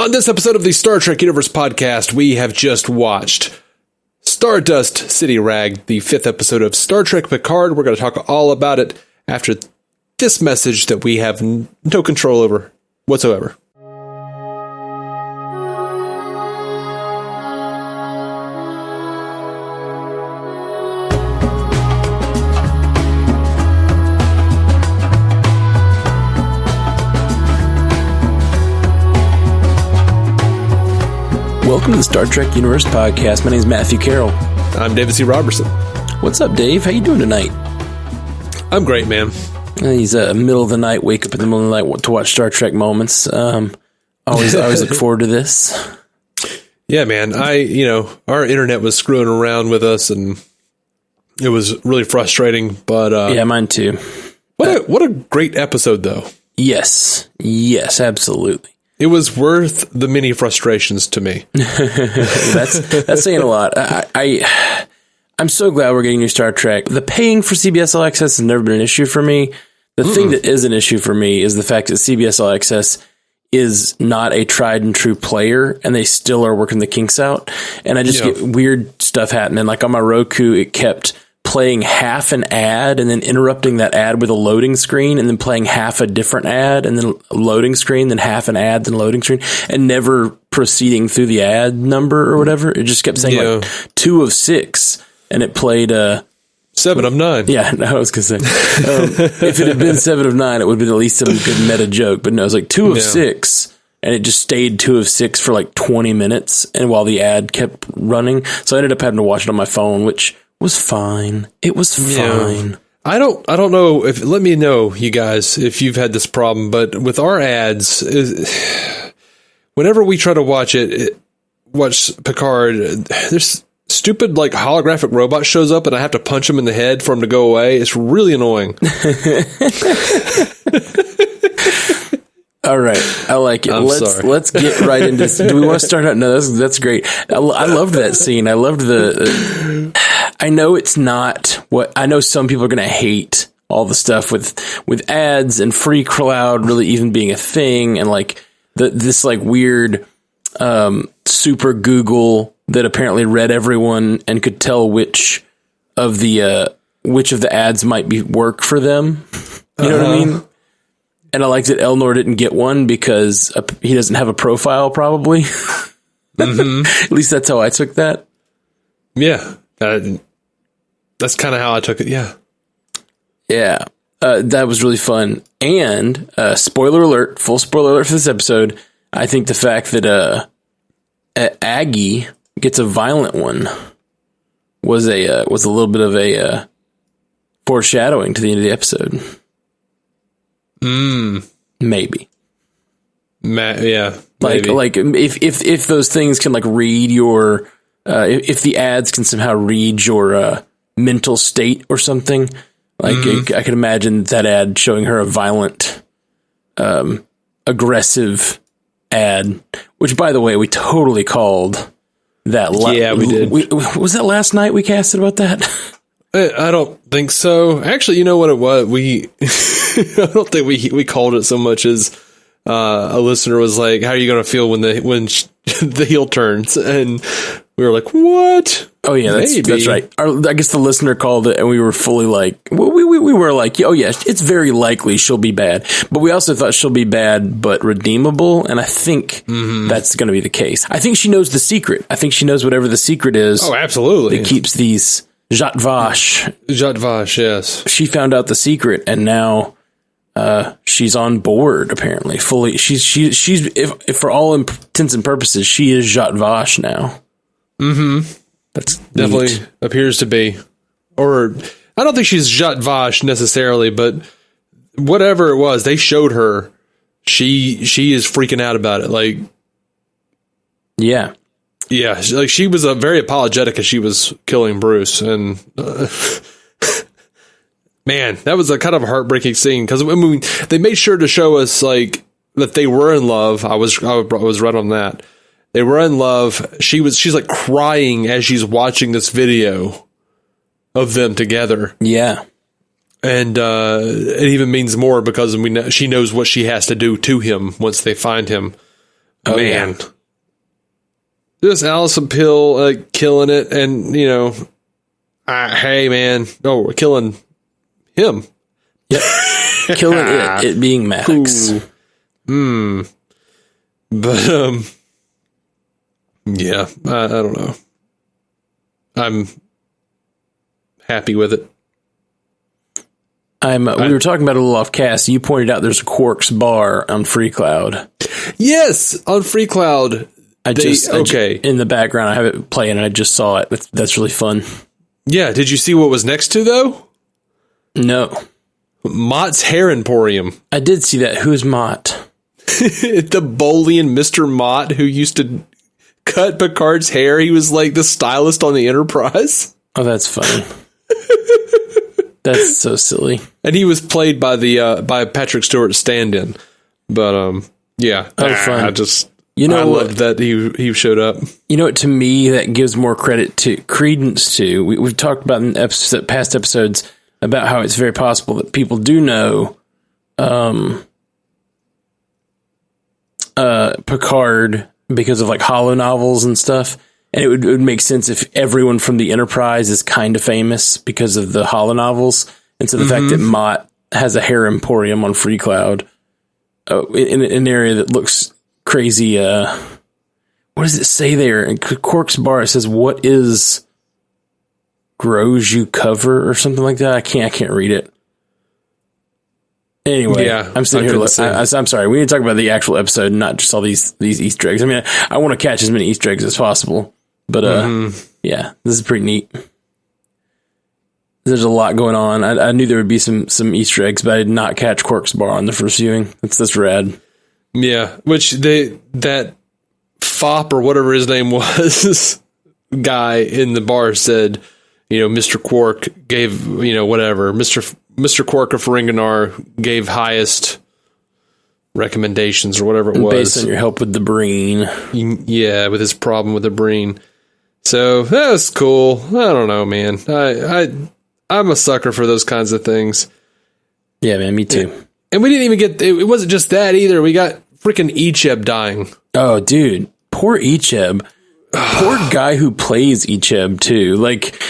On this episode of the Star Trek Universe podcast, we have just watched Stardust City Rag, the 5th episode of Star Trek Picard. We're going to talk all about it after this message that we have no control over whatsoever. Welcome to the Star Trek Universe podcast. My name is Matthew Carroll. I'm David C. Robertson. What's up, Dave? How you doing tonight? I'm great, man. He's middle of the night, wake up in the middle of the night to watch Star Trek moments. Always look forward to this. Yeah, man. Our internet was screwing around with us, and it was really frustrating. But yeah, mine too. What a great episode, though. Yes, absolutely. It was worth the many frustrations to me. That's saying a lot. I'm so glad we're getting new Star Trek. The paying for CBS All Access has never been an issue for me. The thing that is an issue for me is the fact that CBS All Access is not a tried and true player, and they still are working the kinks out. And I just get weird stuff happening. Like on my Roku, it kept playing half an ad and then interrupting that ad with a loading screen, and then playing half a different ad and then a loading screen, then half an ad, then loading screen, and never proceeding through the ad number or whatever. It just kept saying like 2 of 6, and it played 7 of 9. Yeah, no, I was gonna say if it had been 7 of 9, it would have been at least some good meta joke. But no, it was like 2 of 6. And it just stayed 2 of 6 for like 20 minutes, and while the ad kept running, so I ended up having to watch it on my phone, which was fine. It was fine. I don't know if, let me know, you guys, if you've had this problem, but with our ads, whenever we try to watch Picard, there's stupid like holographic robot shows up and I have to punch him in the head for him to go away. It's really annoying. All right, I like it. Let's get right into this. Do we want to start out? No, that's great. I loved that scene. I loved I know it's not what I know. Some people are going to hate all the stuff with ads and free cloud really even being a thing, and like this like weird super Google that apparently read everyone and could tell which of the ads might be work for them. You know what I mean? And I like that Elnor didn't get one because he doesn't have a profile, probably. At least that's how I took that. Yeah. That's kind of how I took it, yeah. Yeah. That was really fun. And spoiler alert, full spoiler alert for this episode, I think the fact that Aggie gets a violent one was a little bit of a foreshadowing to the end of the episode. Maybe. Yeah. Maybe. Like if those things can like read your if the ads can somehow read your mental state or something, like I could imagine that ad showing her a violent, aggressive ad. Which, by the way, we totally called that. Yeah, we did. Was that last night we casted about that? I don't think so. Actually, you know what it was? I don't think we called it so much as a listener was like, "How are you going to feel when the heel turns?" And we were like, "What?" Oh yeah, that's right. I guess the listener called it, and we were fully like, we were like, "Oh yeah, it's very likely she'll be bad," but we also thought she'll be bad but redeemable, and I think that's going to be the case. I think she knows the secret. I think she knows whatever the secret is. Oh, absolutely. That keeps these. Zhat Vash, yes. She found out the secret, and now she's on board. Apparently, fully. She's if for all intents and purposes, she is Zhat Vash now. That's definitely neat. Appears to be, or I don't think she's Zhat Vash necessarily, but whatever it was, they showed her. She is freaking out about it. Like, yeah. Yeah, like she was very apologetic as she was killing Bruce, and man, that was a kind of a heartbreaking scene because I mean they made sure to show us like that they were in love. I was right on that. They were in love. She's like crying as she's watching this video of them together. Yeah, and it even means more because she knows what she has to do to him once they find him. man. Yeah. Just Allison Pill killing it, and hey man, we're killing him. Yep, killing it being Max. But yeah, I don't know. I'm happy with it. We were talking about it a little off cast. You pointed out there's a Quark's bar on Free Cloud. Yes, on Free Cloud. In the background, I have it playing, and I just saw it. That's really fun. Yeah, did you see what was next to, though? No. Mott's Hair Emporium. I did see that. Who's Mott? The Bolian Mr. Mott who used to cut Picard's hair. He was like the stylist on the Enterprise. Oh, that's funny. That's so silly. And he was played by by Patrick Stewart stand-in. But, yeah. Oh, fun. I love that he showed up. You know what, to me, that gives more credence to. We've talked about in past episodes about how it's very possible that people do know Picard because of like holo novels and stuff. And it would make sense if everyone from the Enterprise is kind of famous because of the holo novels. And so the fact that Mott has a hair emporium on Free Cloud in an area that looks crazy. What does it say there? In Quark's bar, it says, "What is grows you cover," or something like that. I can't read it. Anyway, yeah, I'm sitting here. I'm sorry. We need to talk about the actual episode, not just all these Easter eggs. I mean, I want to catch as many Easter eggs as possible, but yeah, this is pretty neat. There's a lot going on. I knew there would be some Easter eggs, but I did not catch Quark's bar on the first viewing. That's rad. Yeah, which that fop or whatever his name was, guy in the bar said, Mr. Quark gave, whatever, Mr. Quark of Ferenginar gave highest recommendations or whatever it was. Based on your help with the Breen. Yeah, with his problem with the Breen. So that's cool. I don't know, man. I'm a sucker for those kinds of things. Yeah, man, me too. And we didn't even get, it wasn't just that either. We got freaking Icheb dying. Oh, dude. Poor Icheb. Poor guy who plays Icheb, too. Like,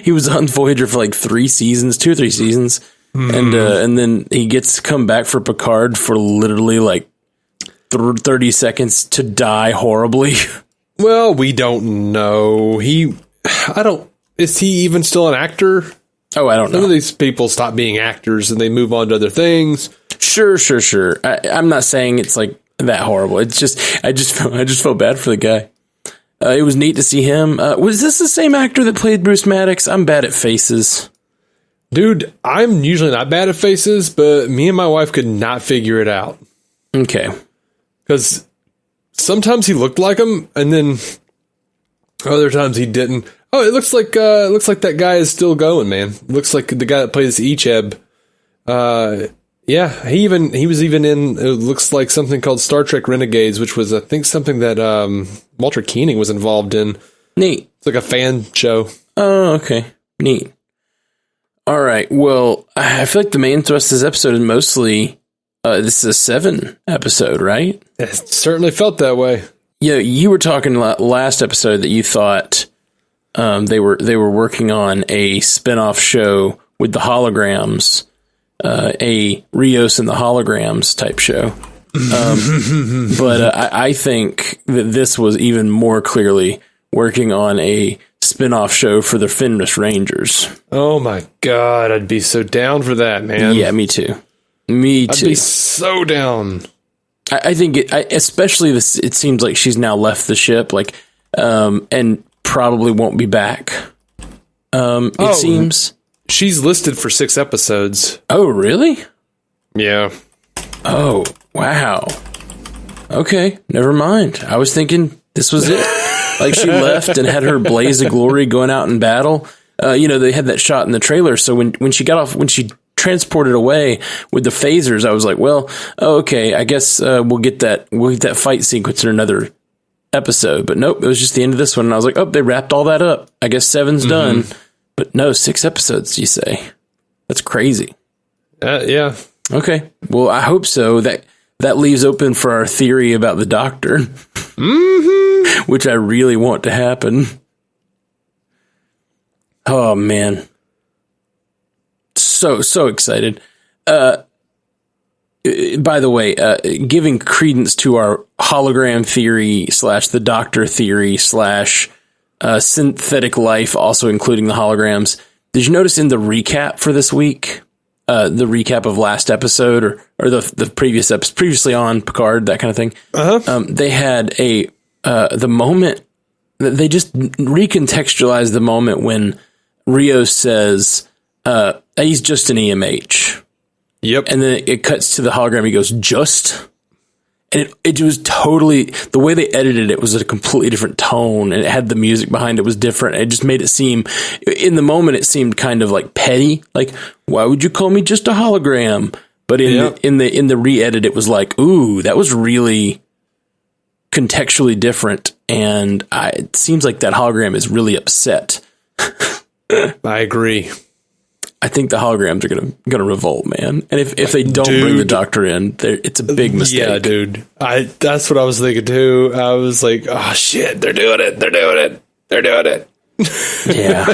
he was on Voyager for like 2 or 3 seasons. And then he gets to come back for Picard for literally like 30 seconds to die horribly. Well, we don't know. Is he even still an actor? Oh, I don't know. Some of these people stop being actors and they move on to other things. Sure. I'm not saying it's like that horrible. It's just, I just felt bad for the guy. It was neat to see him. Was this the same actor that played Bruce Maddox? I'm bad at faces. Dude, I'm usually not bad at faces, but me and my wife could not figure it out. Okay. Because sometimes he looked like him, and then other times he didn't. Oh, it looks like that guy is still going, man. Looks like the guy that plays Icheb. Yeah, he was even in, it looks like something called Star Trek Renegades, which was, I think, something that Walter Koenig was involved in. Neat. It's like a fan show. Oh, okay. Neat. All right. Well, I feel like the main thrust of this episode is mostly, this is a 7 episode, right? It certainly felt that way. Yeah, you were talking last episode that you thought they were working on a spin-off show with the holograms, a Rios and the Holograms type show. But I think that this was even more clearly working on a spin-off show for the Fenris Rangers. Oh my God, I'd be so down for that, man. Yeah, me too. I'd be so down. I think especially this, it seems like she's now left the ship, like, and probably won't be back. It seems she's listed for 6 episodes. Oh, really? Yeah. Oh, wow. Okay, never mind. I was thinking this was it. Like she left and had her blaze of glory going out in battle. They had that shot in the trailer. So when she got off, when she transported away with the phasers, I was like, well, okay, I guess we'll get that fight sequence in another episode. But nope, it was just the end of this one. And I was like, oh, they wrapped all that up. I guess 7's done. But no, 6 episodes, you say? That's crazy. Yeah. Okay. Well, I hope so. That that leaves open for our theory about the Doctor, which I really want to happen. Oh, man. So excited. By the way, giving credence to our hologram theory / the Doctor theory / synthetic life, also including the holograms. Did you notice in the recap for this week, the recap of last episode or the previous episode, previously on Picard, that kind of thing? They had the moment that they just recontextualized the moment when Rios says, he's just an EMH. Yep. And then it cuts to the hologram. He goes, just. And it was totally, the way they edited it was a completely different tone, and it had the music behind it was different. It just made it seem, in the moment, it seemed kind of like petty. Like, why would you call me just a hologram? But in the re-edit, it was like, ooh, that was really contextually different. And it seems like that hologram is really upset. I agree. I think the holograms are gonna revolt, man. And if they don't bring the Doctor in, it's a big mistake. Yeah, dude. That's what I was thinking too. I was like, oh shit, they're doing it. Yeah.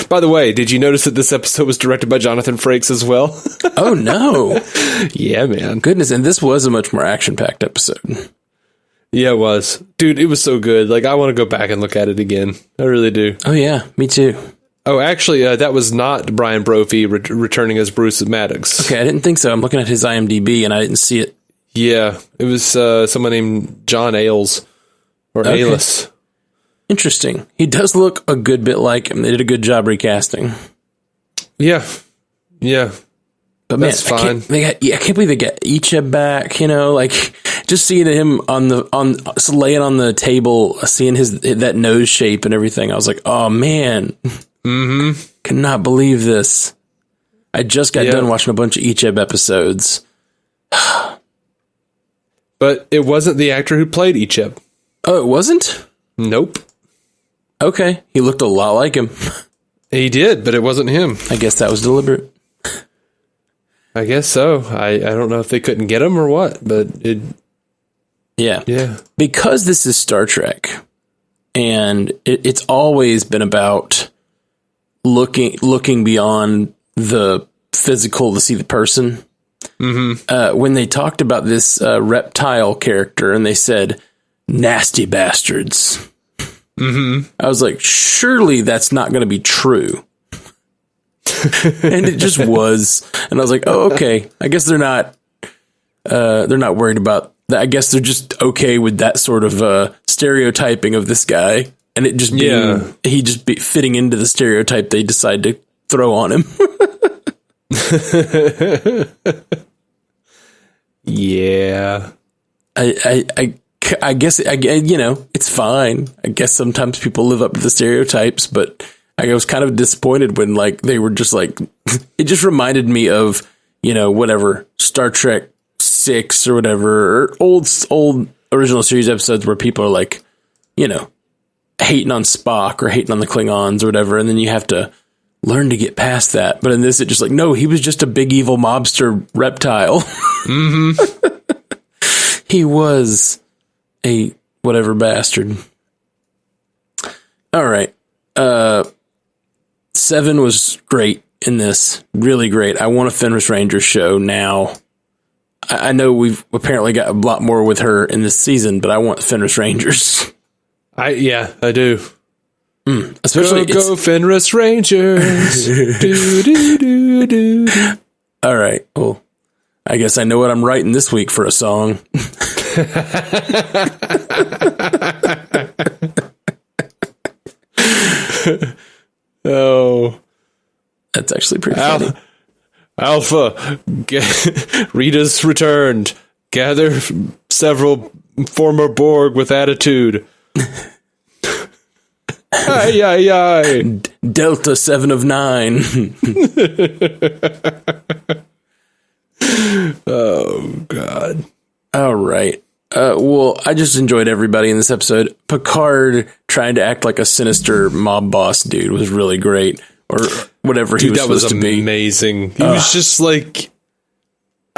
By the way, did you notice that this episode was directed by Jonathan Frakes as well? Oh no. Yeah, man. Goodness, and this was a much more action-packed episode. Yeah, it was. Dude, it was so good. Like, I want to go back and look at it again. I really do. Oh yeah, me too. Oh, actually, that was not Brian Brophy returning as Bruce Maddox. Okay, I didn't think so. I'm looking at his IMDb, and I didn't see it. Yeah, it was someone named John Ailes, or Ailes. Interesting. He does look a good bit like him. They did a good job recasting. Yeah. But that's fine. I can't believe they got Icha back. Like just seeing him laying on the table, seeing that nose shape and everything. I was like, oh man. Mm-hmm. Cannot believe this. I just got done watching a bunch of Icheb episodes. But it wasn't the actor who played Icheb. Oh, it wasn't? Nope. Okay. He looked a lot like him. He did, but it wasn't him. I guess that was deliberate. I guess so. I don't know if they couldn't get him or what, but it... Yeah. Because this is Star Trek, and it's always been about looking beyond the physical to see the person. Mm-hmm. When they talked about this reptile character and they said, nasty bastards. Mm-hmm. I was like, surely that's not going to be true. And it just was. And I was like, oh, okay. I guess they're not worried about that. I guess they're just okay with that sort of stereotyping of this guy. And it just being, he just be fitting into the stereotype they decide to throw on him. Yeah. I guess, it's fine. I guess sometimes people live up to the stereotypes, but I was kind of disappointed when they were just like, it just reminded me of, whatever, Star Trek 6 or whatever, or old original series episodes where people are like, hating on Spock or hating on the Klingons or whatever. And then you have to learn to get past that. But in this, it's just like, no, he was just a big evil mobster reptile. Mm-hmm. He was a whatever bastard. All right. 7 was great in this. Really great. I want a Fenris Ranger show now. I know we've apparently got a lot more with her in this season, but I want Fenris Rangers. I do. Especially go Fenris Rangers. do. All right. Well, I guess I know what I'm writing this week for a song. Oh, that's actually pretty funny. Alpha, Rita's returned. Gather several former Borg with attitude. Aye. Delta 7 of 9. Oh, God. All right. Well, I just enjoyed everybody in this episode. Picard trying to act like a sinister mob boss dude was really great. Or whatever he was supposed to be. Amazing. He was just like...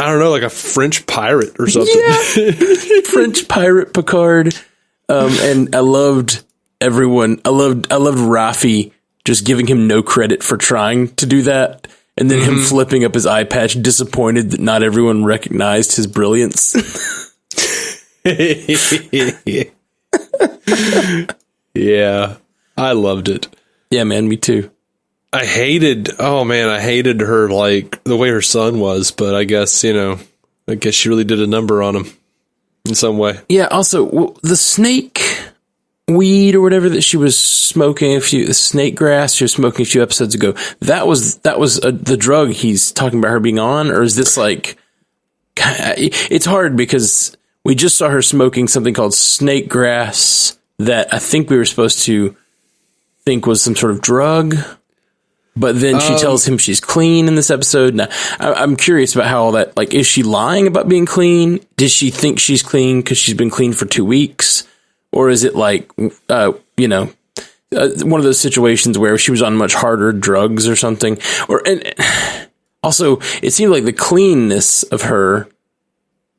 I don't know, like a French pirate or something. Yeah. French pirate Picard. And I loved everyone. I loved Raffi just giving him no credit for trying to do that. And then him flipping up his eye patch, disappointed that not everyone recognized his brilliance. Yeah, I loved it. Yeah, man, me too. I hated her, like, the way her son was, but I guess she really did a number on him in some way. Yeah, also, the snake weed or whatever that she was smoking, the snake grass she was smoking a few episodes ago, that was the drug he's talking about her being on, or is this like, it's hard because we just saw her smoking something called snake grass that I think we were supposed to think was some sort of drug, but then she tells him she's clean in this episode. Now, I'm curious about how all that, like, is she lying about being clean? Does she think she's clean because she's been clean for 2 weeks? Or is it like, one of those situations where she was on much harder drugs or something? And also, it seemed like the cleanness of her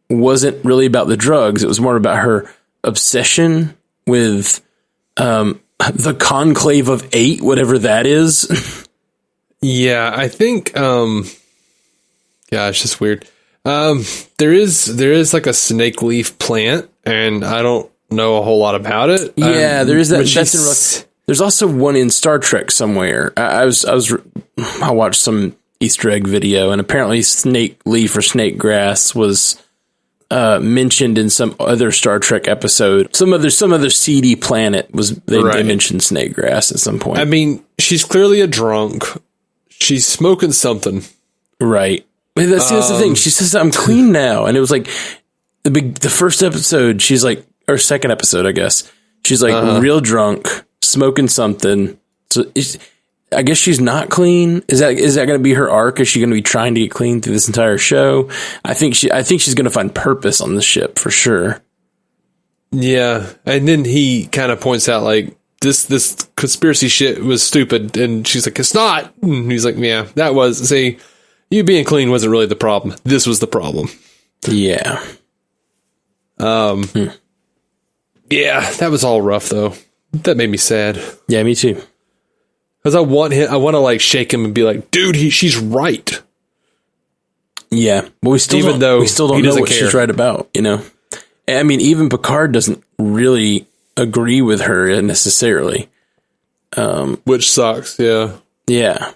wasn't really about the drugs. It was more about her obsession with the Conclave of 8, whatever that is. Yeah, I think, it's just weird. There is like a snake leaf plant, and I don't know a whole lot about it. Yeah, there is that. There's also one in Star Trek somewhere. I watched some Easter egg video, and apparently snake leaf or snake grass was mentioned in some other Star Trek episode. Some other seedy planet was they mentioned snake grass at some point. I mean, she's clearly a drunk. She's smoking something, right? That's the thing. She says, "I'm clean now," and it was like the first episode. She's like, or second episode, I guess. She's like real drunk, smoking something. So I guess she's not clean. Is that going to be her arc? Is she going to be trying to get clean through this entire show? I think she's going to find purpose on the ship for sure. Yeah, and then he kind of points out like this conspiracy shit was stupid, and she's like, "It's not." And he's like, "Yeah, that was. See, you being clean wasn't really the problem. This was the problem." Yeah. Yeah, that was all rough though. That made me sad. Yeah, me too. Because I want to like shake him and be like, dude, she's right. Yeah, but we still don't know what she's right about. I mean, even Picard doesn't really agree with her necessarily, which sucks. Yeah, yeah.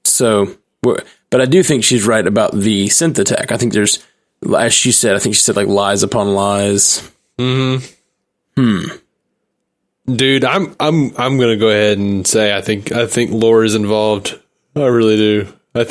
So, but I do think she's right about the synth attack. I think there's, as she said, like lies upon lies. Dude, I'm gonna go ahead and say I think Lore is involved. I really do. I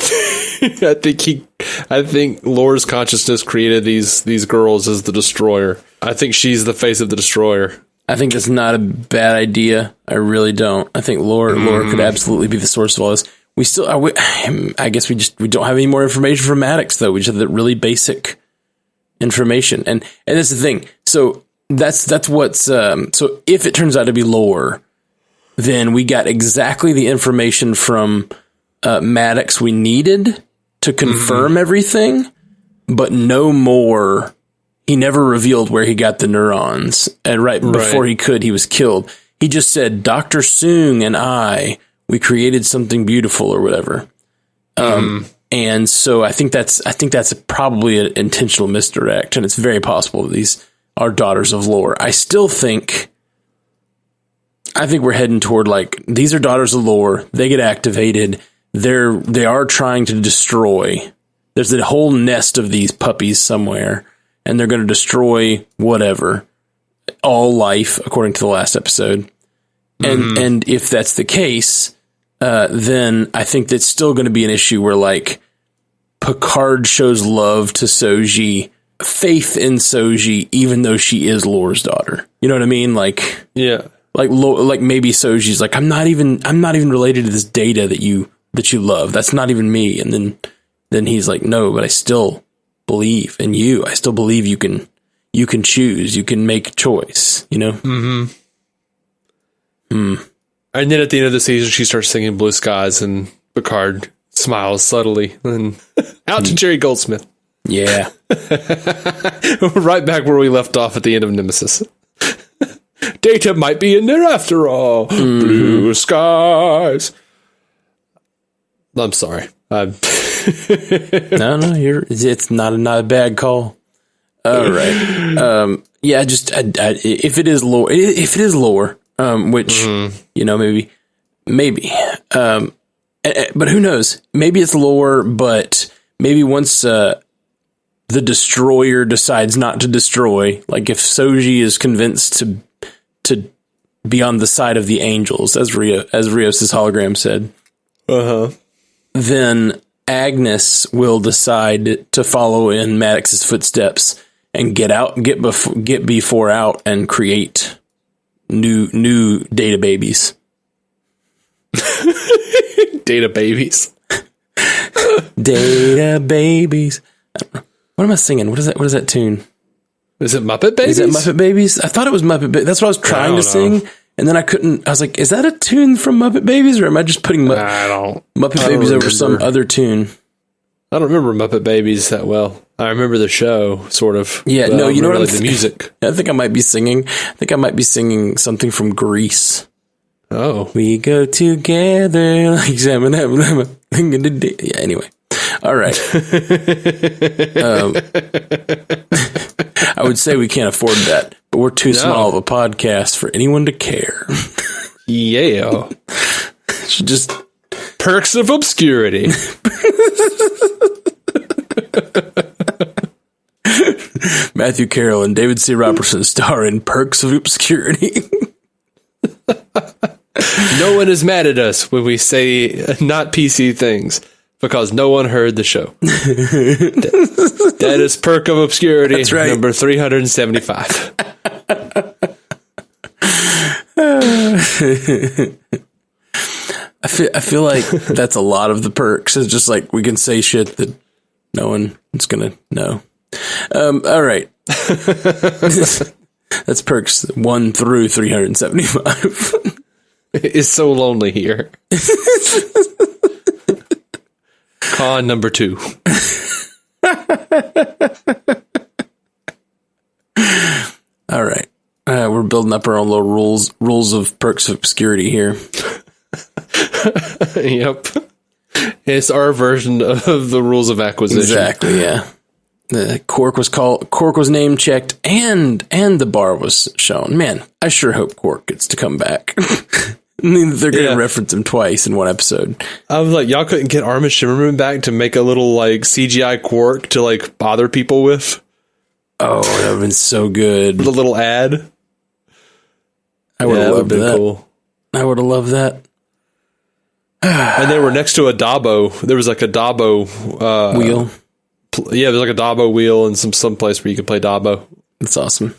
think Lore's consciousness created these girls as the Destroyer. I think she's the face of the Destroyer. I think that's not a bad idea. I really don't. I think Lore could absolutely be the source of all this. We still, I guess we don't have any more information from Maddox though. We just have the really basic information, and that's the thing. So that's what's so if it turns out to be Lore, then we got exactly the information from Maddox we needed to confirm everything, but no more. He never revealed where he got the neurons, and before he could, he was killed. He just said, "Dr. Soong and we created something beautiful," or whatever. And so I think that's probably an intentional misdirect, and it's very possible that these are daughters of Lore. I think we're heading toward like these are daughters of Lore. They get activated. They are trying to destroy. There's a whole nest of these puppies somewhere, and they're going to destroy whatever, all life, according to the last episode. And if that's the case, then I think that's still going to be an issue where like Picard shows love to Soji, faith in Soji, even though she is Lore's daughter. You know what I mean? Like, yeah, like maybe Soji's like, I'm not even related to this Data that you love. That's not even me. And then he's like, no, but I still believe in you. I still believe you can choose. You can make a choice. And then at the end of the season, she starts singing Blue Skies, and Picard smiles subtly. And out to Jerry Goldsmith. Yeah. Right back where we left off at the end of Nemesis. Data might be in there after all. Mm-hmm. Blue skies. I'm sorry. No, it's not a bad call. All right. Yeah, just if it is lore, which maybe. But who knows? Maybe it's lore, but maybe once the destroyer decides not to destroy, like if Soji is convinced to be on the side of the angels, as Rios' hologram said, then Agnes will decide to follow in Maddox's footsteps and get B4 out and create new data babies. Data babies. Data babies. What am I singing? What is that tune? Is it Muppet Babies? Is it Muppet Babies? I thought it was Muppet Babies. That's what I was trying to sing. And then I couldn't. I was like, is that a tune from Muppet Babies? Or am I just putting Muppet Babies over some other tune? I don't remember Muppet Babies that well. I remember the show, sort of. Yeah, no, you know what? The music. I think I might be singing something from Grease. Oh. We go together like salmon. Yeah, anyway. All right. I would say we can't afford that, but we're too small of a podcast for anyone to care. Yeah. Should just perks of obscurity. Matthew Carroll and David C. Robertson star in Perks of Obscurity. No one is mad at us when we say not PC things because no one heard the show. That is Perk of Obscurity. That's right. Number 375. I feel like that's a lot of the perks. It's just like we can say shit that no one is going to know. All right. That's perks 1 through 375. It's so lonely here. Con number 2. All right. We're building up our own little rules of perks of obscurity here. Yep. It's our version of the rules of acquisition. Exactly, yeah. Quark was name checked and the bar was shown. Man, I sure hope Quark gets to come back. I mean, they're going to reference him twice in one episode. I was like, y'all couldn't get Armin Shimmerman back to make a little like CGI Quark to like bother people with. Oh, that would have been so good. The little ad. I would have loved that. Cool. I would have loved that. And they were next to a Dabo. There was like a Dabo wheel. Yeah, there's like a Dabo wheel and some place where you could play Dabo. That's awesome.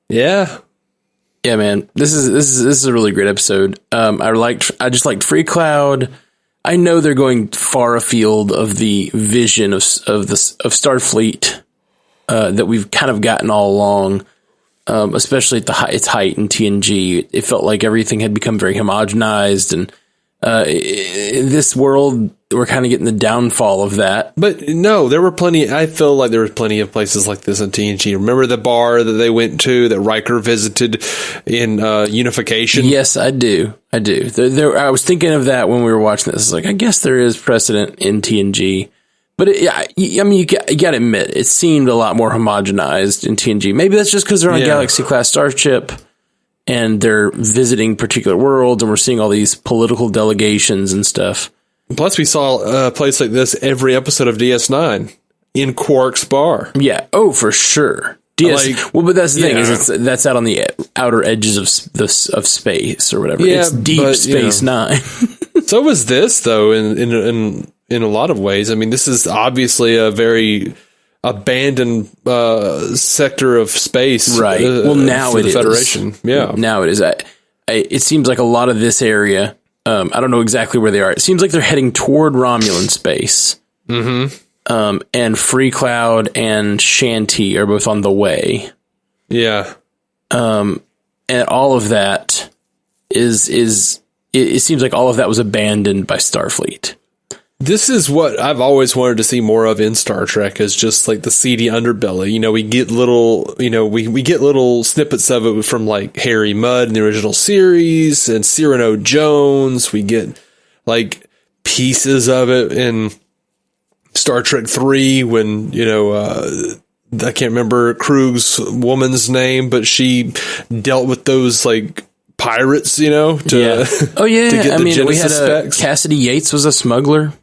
Yeah. Yeah, man. This is a really great episode. I just liked Free Cloud. I know they're going far afield of the vision of Starfleet that we've kind of gotten all along. Especially at its height in TNG. It felt like everything had become very homogenized, and in this world, we're kind of getting the downfall of that. But no, there were plenty. I feel like there was plenty of places like this in TNG. Remember the bar that they went to that Riker visited in Unification? Yes, I do. I was thinking of that when we were watching this. It's like, I guess there is precedent in TNG. But you got to admit, it seemed a lot more homogenized in TNG. Maybe that's just because they're on a Galaxy-class starship and they're visiting particular worlds and we're seeing all these political delegations and stuff. Plus, we saw a place like this every episode of DS9 in Quark's bar. Yeah. Oh, for sure. But that's the thing is that's out on the outer edges of space or whatever. Yeah, it's Deep Space Nine. So was this, though, in a lot of ways. I mean, this is obviously a very abandoned sector of space. Right. Well, now it is. Federation. Yeah. Now it is. It seems like a lot of this area, I don't know exactly where they are. It seems like they're heading toward Romulan space. Mm-hmm. And Free Cloud and Shanti are both on the way. Yeah. And all of that it seems like all of that was abandoned by Starfleet. This is what I've always wanted to see more of in Star Trek, is just like the seedy underbelly. You know, we get little, we get little snippets of it from like Harry Mudd in the original series and Cyrano Jones. We get like pieces of it in Star Trek 3 when, I can't remember Krug's woman's name, but she dealt with those like pirates, to Oh yeah. to get the Genesis specs. Cassidy Yates was a smuggler.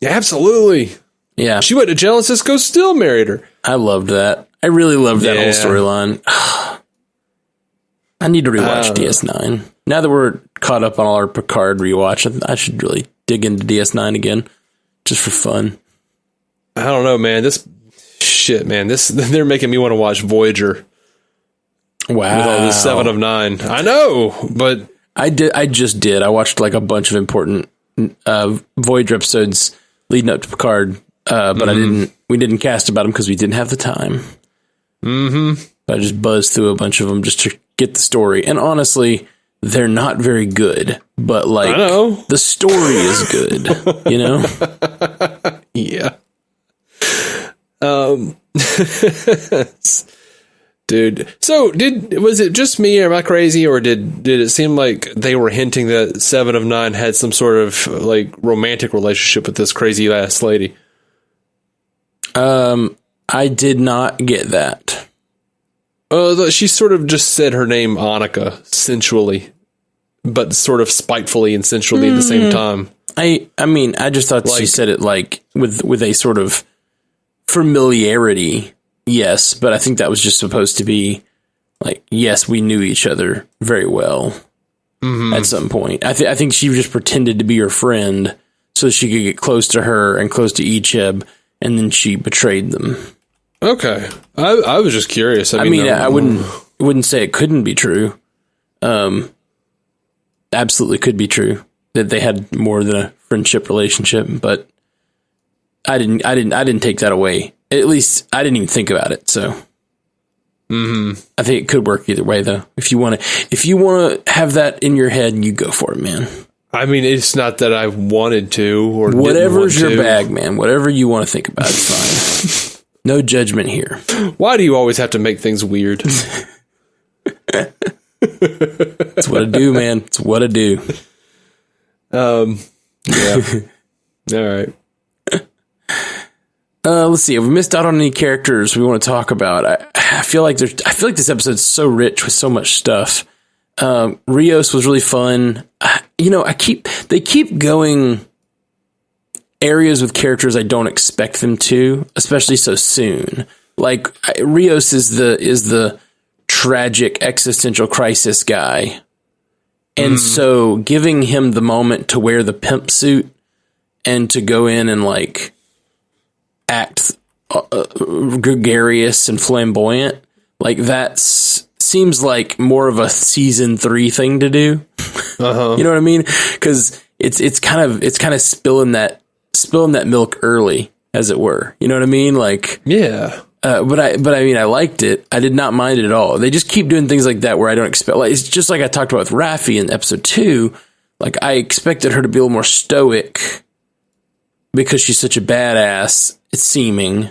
Yeah, absolutely. Yeah. She went to jail and Cisco still married her. I loved that. I really loved that whole storyline. I need to rewatch DS9. Now that we're caught up on all our Picard rewatch, I should really dig into DS9 again, just for fun. I don't know, man. They're making me want to watch Voyager. Wow. With all this 7 of 9. I know, but I just did. I watched like a bunch of important Voyager episodes leading up to Picard, but we didn't cast about them because we didn't have the time. Mm-hmm. But I just buzzed through a bunch of them just to get the story. And honestly, they're not very good, but like the story is good, Yeah. Dude. So was it just me, or am I crazy, or did it seem like they were hinting that 7 of 9 had some sort of like romantic relationship with this crazy ass lady? I did not get that. She sort of just said her name Annika sensually, but sort of spitefully and sensually at the same time. I mean, I just thought she said it like with a sort of familiarity. Yes, but I think that was just supposed to be like, yes, we knew each other very well at some point. I think she just pretended to be her friend so she could get close to her and close to Icheb, and then she betrayed them. Okay. I was just curious. I mean, I wouldn't say it couldn't be true. Absolutely could be true that they had more than a friendship relationship, but I didn't take that away. At least I didn't even think about it. So I think it could work either way, though. If you want to have that in your head, you go for it, man. I mean, it's not that I wanted to, or whatever's your bag, man. Whatever you want to think about is fine. No judgment here. Why do you always have to make things weird? It's what I do, man. It's what I do. Yeah. All right. Let's see. Have we missed out on any characters we want to talk about? I feel like this episode's so rich with so much stuff. Rios was really fun. They keep going areas with characters I don't expect them to, especially so soon. Like Rios is the tragic existential crisis guy. And so giving him the moment to wear the pimp suit and to go in and like act gregarious and flamboyant, like that seems like more of a season 3 thing to do. You know what I mean? Because it's kind of spilling that milk early, as it were. You know what I mean? Like, yeah. But I mean, I liked it. I did not mind it at all. They just keep doing things like that where I don't expect. Like, it's just like I talked about with Raffi in episode 2. Like, I expected her to be a little more stoic because she's such a badass. It's seeming.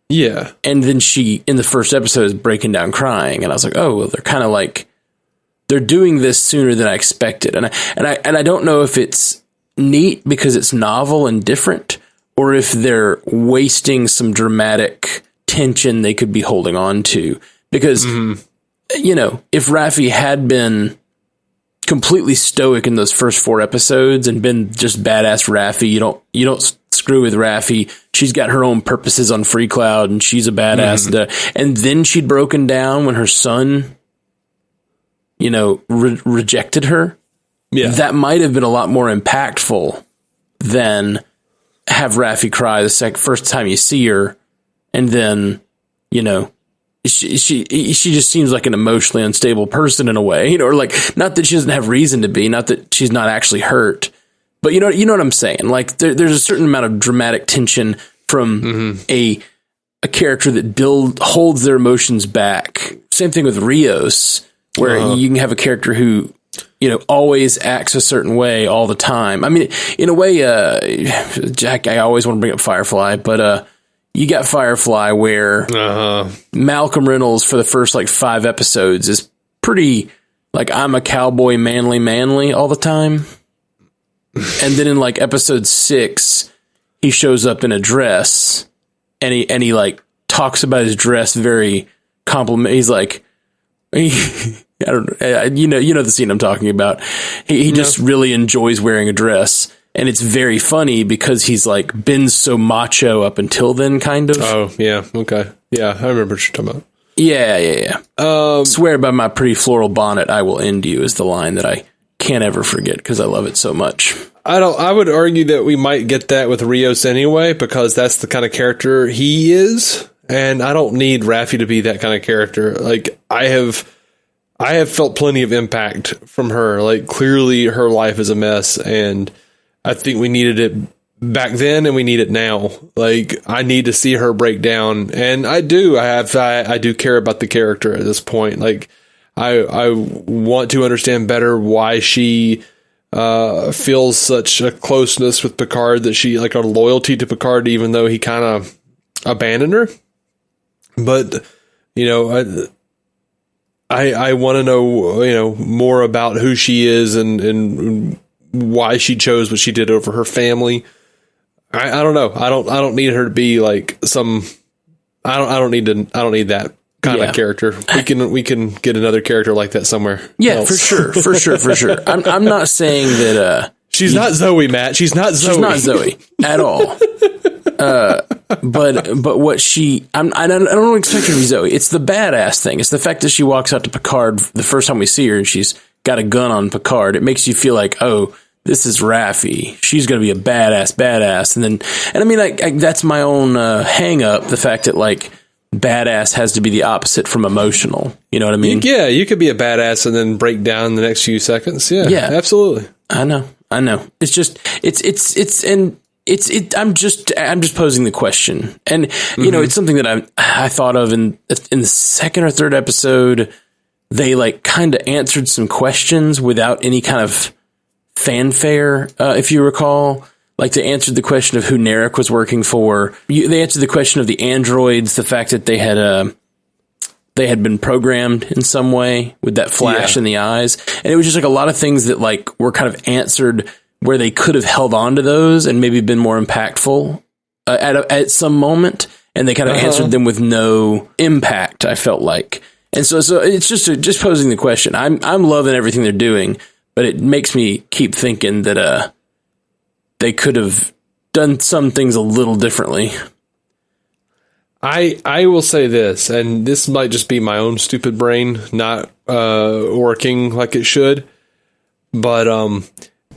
Yeah. And then she, in the first episode, is breaking down crying. And I was like, oh, well, they're kind of like, they're doing this sooner than I expected. And I don't know if it's neat because it's novel and different, or if they're wasting some dramatic tension they could be holding on to. Because, if Raffi had been completely stoic in those first 4 episodes and been just badass Raffi, you don't screw with Raffi. She's got her own purposes on Free Cloud and she's a badass. And then she'd broken down when her son, rejected her. Yeah. That might have been a lot more impactful than have Raffi cry the first time you see her. And then, she just seems like an emotionally unstable person in a way, or like, not that she doesn't have reason to be, not that she's not actually hurt, but you know what I'm saying? Like there's a certain amount of dramatic tension from a character that holds their emotions back. Same thing with Rios, where you can have a character who, always acts a certain way all the time. I mean, in a way, Jack, I always want to bring up Firefly, but you got Firefly where Malcolm Reynolds for the first 5 episodes is pretty I'm a cowboy, manly all the time. And then in episode 6, he shows up in a dress and he talks about his dress very compliment. He's I don't know. You know the scene I'm talking about. He just really enjoys wearing a dress, and it's very funny because he's been so macho up until then, kind of. Oh yeah, okay, yeah, I remember what you're talking about. Yeah. Swear by my pretty floral bonnet, I will end you is the line that I can't ever forget because I love it so much. I would argue that we might get that with Rios anyway because that's the kind of character he is, and I don't need Raffi to be that kind of character. I have felt plenty of impact from her. Clearly her life is a mess, and I think we needed it back then and we need it now. I need to see her break down, and I do. I do care about the character at this point. I want to understand better why she feels such a closeness with Picard, that she a loyalty to Picard, even though he kind of abandoned her. But I want to know, more about who she is and why she chose what she did over her family. I don't know. I don't need her to be some. I don't need that kind of character. We can get another character like that somewhere. Yeah, else. for sure. I'm not saying that. She's not Zoe, Matt. She's not Zoe at all. But what I don't expect her to be Zoe. It's the badass thing. It's the fact that she walks out to Picard the first time we see her and she's got a gun on Picard. It makes you feel oh, this is Raffi. She's going to be a badass. And I mean, that's my own hang up. The fact that badass has to be the opposite from emotional. You know what I mean? Yeah, you could be a badass and then break down in the next few seconds. Yeah, absolutely. I know. It's just, I'm just posing the question, and it's something that I thought of in the second or third episode. They kind of answered some questions without any kind of fanfare, if you recall. They answered the question of who Narek was working for. They answered the question of the androids, the fact that they had been programmed in some way with that flash in the eyes, and it was just a lot of things that were kind of answered where they could have held on to those and maybe been more impactful at some moment, and they kind of answered them with no impact, I felt like. And so it's just posing the question. I'm loving everything they're doing, but it makes me keep thinking that they could have done some things a little differently. I will say this, and this might just be my own stupid brain not working like it should, but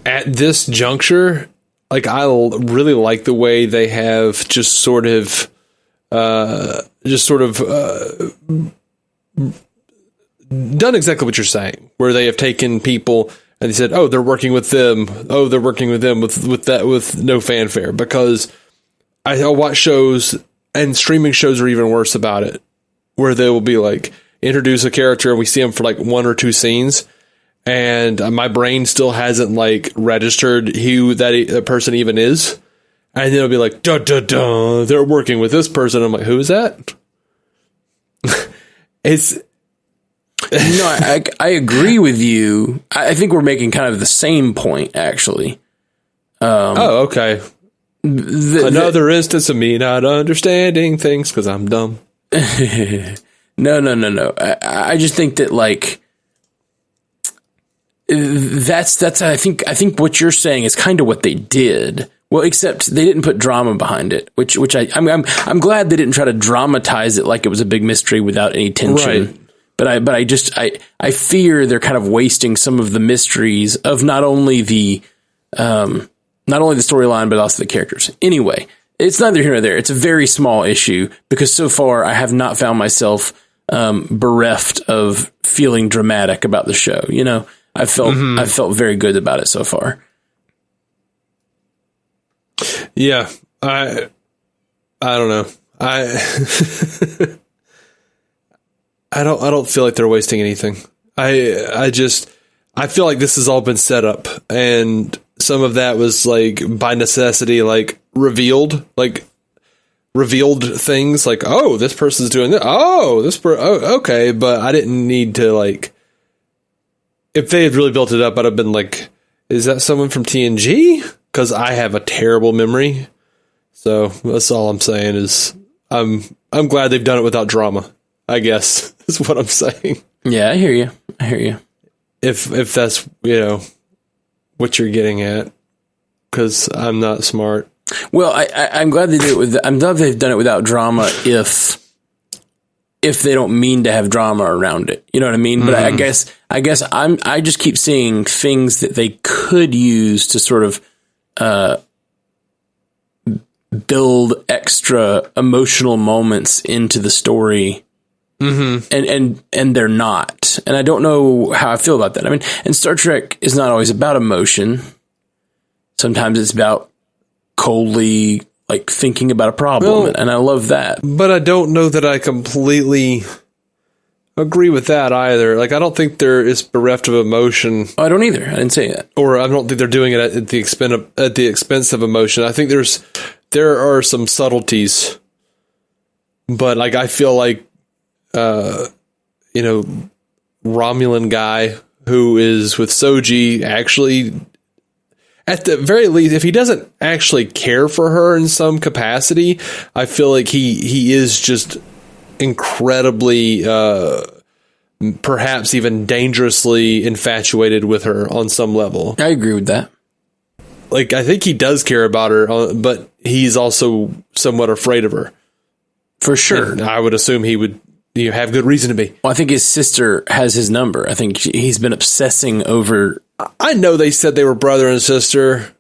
at this juncture, I really like the way they have just sort of done exactly what you're saying, where they have taken people and they said, "Oh, they're working with them. Oh, they're working with them with no fanfare." Because I watch shows, and streaming shows are even worse about it, where they will be introduce a character and we see them for 1 or 2 scenes. And my brain still hasn't registered who that person even is, and then it'll be duh duh duh. They're working with this person. I'm who is that? It's. I agree with you. I think we're making kind of the same point, actually. Okay. Another instance of me not understanding things because I'm dumb. No. I just think that that's I think what you're saying is kind of what they did. Well, except they didn't put drama behind it, which I'm glad they didn't try to dramatize it like it was a big mystery without any tension. Right. But I fear they're kind of wasting some of the mysteries of not only the storyline but also the characters. Anyway, it's neither here nor there. It's a very small issue because so far I have not found myself bereft of feeling dramatic about the show. I felt very good about it so far. Yeah, I don't know. I don't feel like they're wasting anything. I I feel like this has all been set up, and some of that was like by necessity, like revealed things like, oh, this person's doing that. Oh, okay. But I didn't need to, like, if they had really built it up, I'd have been like, is that someone from TNG? Because I have a terrible memory. So that's all I'm saying is I'm glad they've done it without drama, I guess, is what I'm saying. Yeah, I hear you. If that's, what you're getting at, because I'm not smart. Well, I'm glad they do it I'm glad they've done it without drama if they don't mean to have drama around it. You know what I mean? But I guess I just keep seeing things that they could use to sort of build extra emotional moments into the story. Mm-hmm. And they're not. And I don't know how I feel about that. I mean, and Star Trek is not always about emotion. Sometimes it's about coldly, like, thinking about a problem, and I love that. But I don't know that I completely agree with that either. Like, I don't think there is bereft of emotion. Oh, I don't either. I didn't say that. Or I don't think they're doing it at the expense of emotion. I think there are some subtleties, but like I feel like Romulan guy who is with Soji actually, at the very least, if he doesn't actually care for her in some capacity, I feel like he is just incredibly, perhaps even dangerously infatuated with her on some level. I agree with that. Like, I think he does care about her, but he's also somewhat afraid of her. For sure. And I would assume he would have good reason to be. Well, I think his sister has his number. I think he's been obsessing over... I know they said they were brother and sister.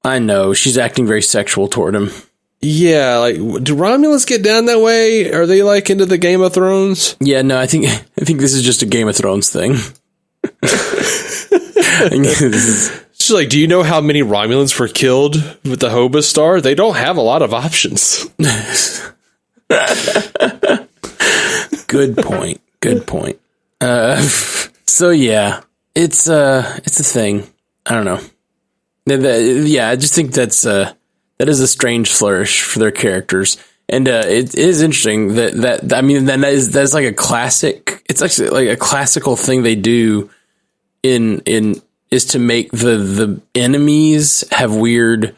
I know. She's acting very sexual toward him. Yeah, like, do Romulans get down that way? Are they, like, into the Game of Thrones? Yeah, no, I think this is just a Game of Thrones thing. She's like, do you know how many Romulans were killed with the Hobus Star? They don't have a lot of options. Good point. So yeah, it's a thing. I don't know. Yeah, I just think that is a strange flourish for their characters, and it is interesting that's like a classic. It's actually like a classical thing they do is to make the enemies have weird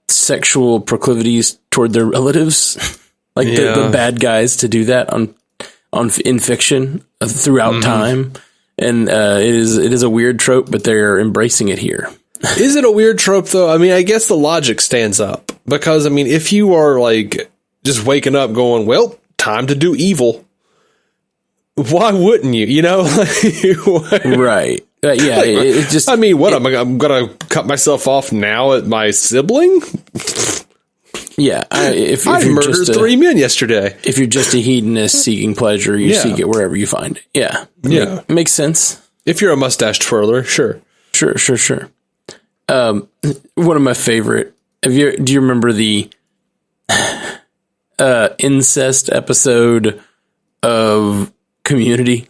sexual proclivities toward their relatives. Like the bad guys to do that in fiction throughout time, and it is a weird trope, but they're embracing it here. Is it a weird trope though? I mean, I guess the logic stands up because I mean, if you are like just waking up going, "Well, time to do evil," why wouldn't you? You know, right? Yeah, it just. I mean, I'm gonna cut myself off now at my sibling? Yeah, if I murdered 3 men yesterday. If you're just a hedonist seeking pleasure, you seek it wherever you find it. Yeah, it makes sense. If you're a mustache twirler, sure. One of my favorite. Do you remember the incest episode of Community?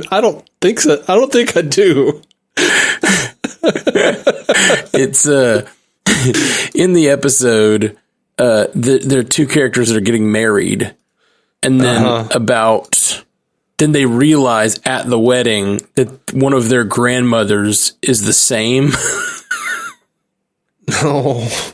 I don't think so. I don't think I do. It's in the episode, there are two characters that are getting married, and then then they realize at the wedding that one of their grandmothers is the same. Oh.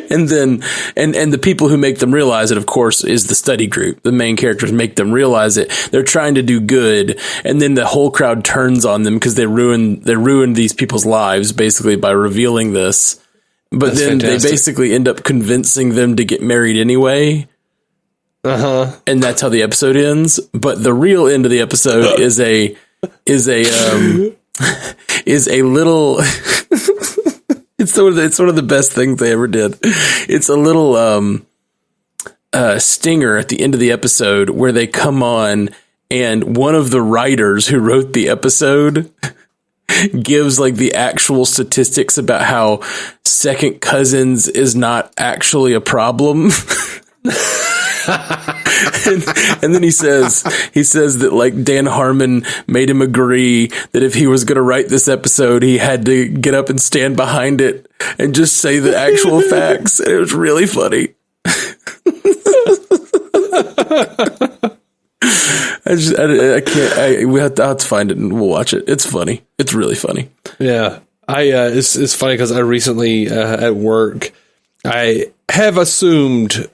And then, and the people who make them realize it, of course, is the study group. The main characters make them realize it. They're trying to do good, and then the whole crowd turns on them because they ruined these people's lives basically by revealing this. But that's then fantastic. They basically end up convincing them to get married anyway. And that's how the episode ends. But the real end of the episode is a little. It's one of the best things they ever did. It's a little stinger at the end of the episode where they come on, and one of the writers who wrote the episode gives like the actual statistics about how second cousins is not actually a problem. and then he says that like Dan Harmon made him agree that if he was going to write this episode, he had to get up and stand behind it and just say the actual facts. And it was really funny. I can't. I'll have to find it and we'll watch it. It's funny. It's really funny. Yeah. It's funny because I recently at work, I have assumed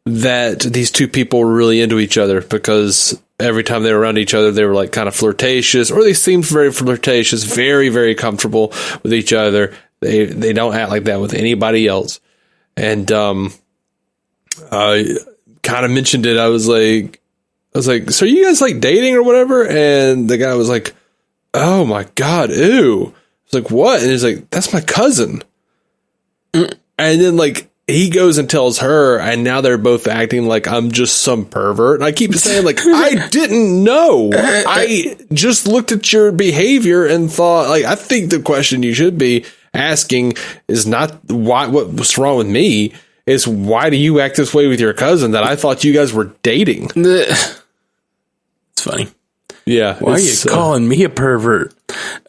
that these two people were really into each other because every time they were around each other, they were like kind of flirtatious, or they seemed very flirtatious, very, very comfortable with each other. They don't act like that with anybody else. And I kind of mentioned it. I was like, so are you guys like dating or whatever? And the guy was like, oh my God, ew. I was like, what? And he's like, that's my cousin. And then like he goes and tells her, and now they're both acting like I'm just some pervert. And I keep saying like, I didn't know. I just looked at your behavior and thought, like, I think the question you should be asking is not what's wrong with me. Is why do you act this way with your cousin that I thought you guys were dating? It's funny. Yeah. Why are you calling me a pervert?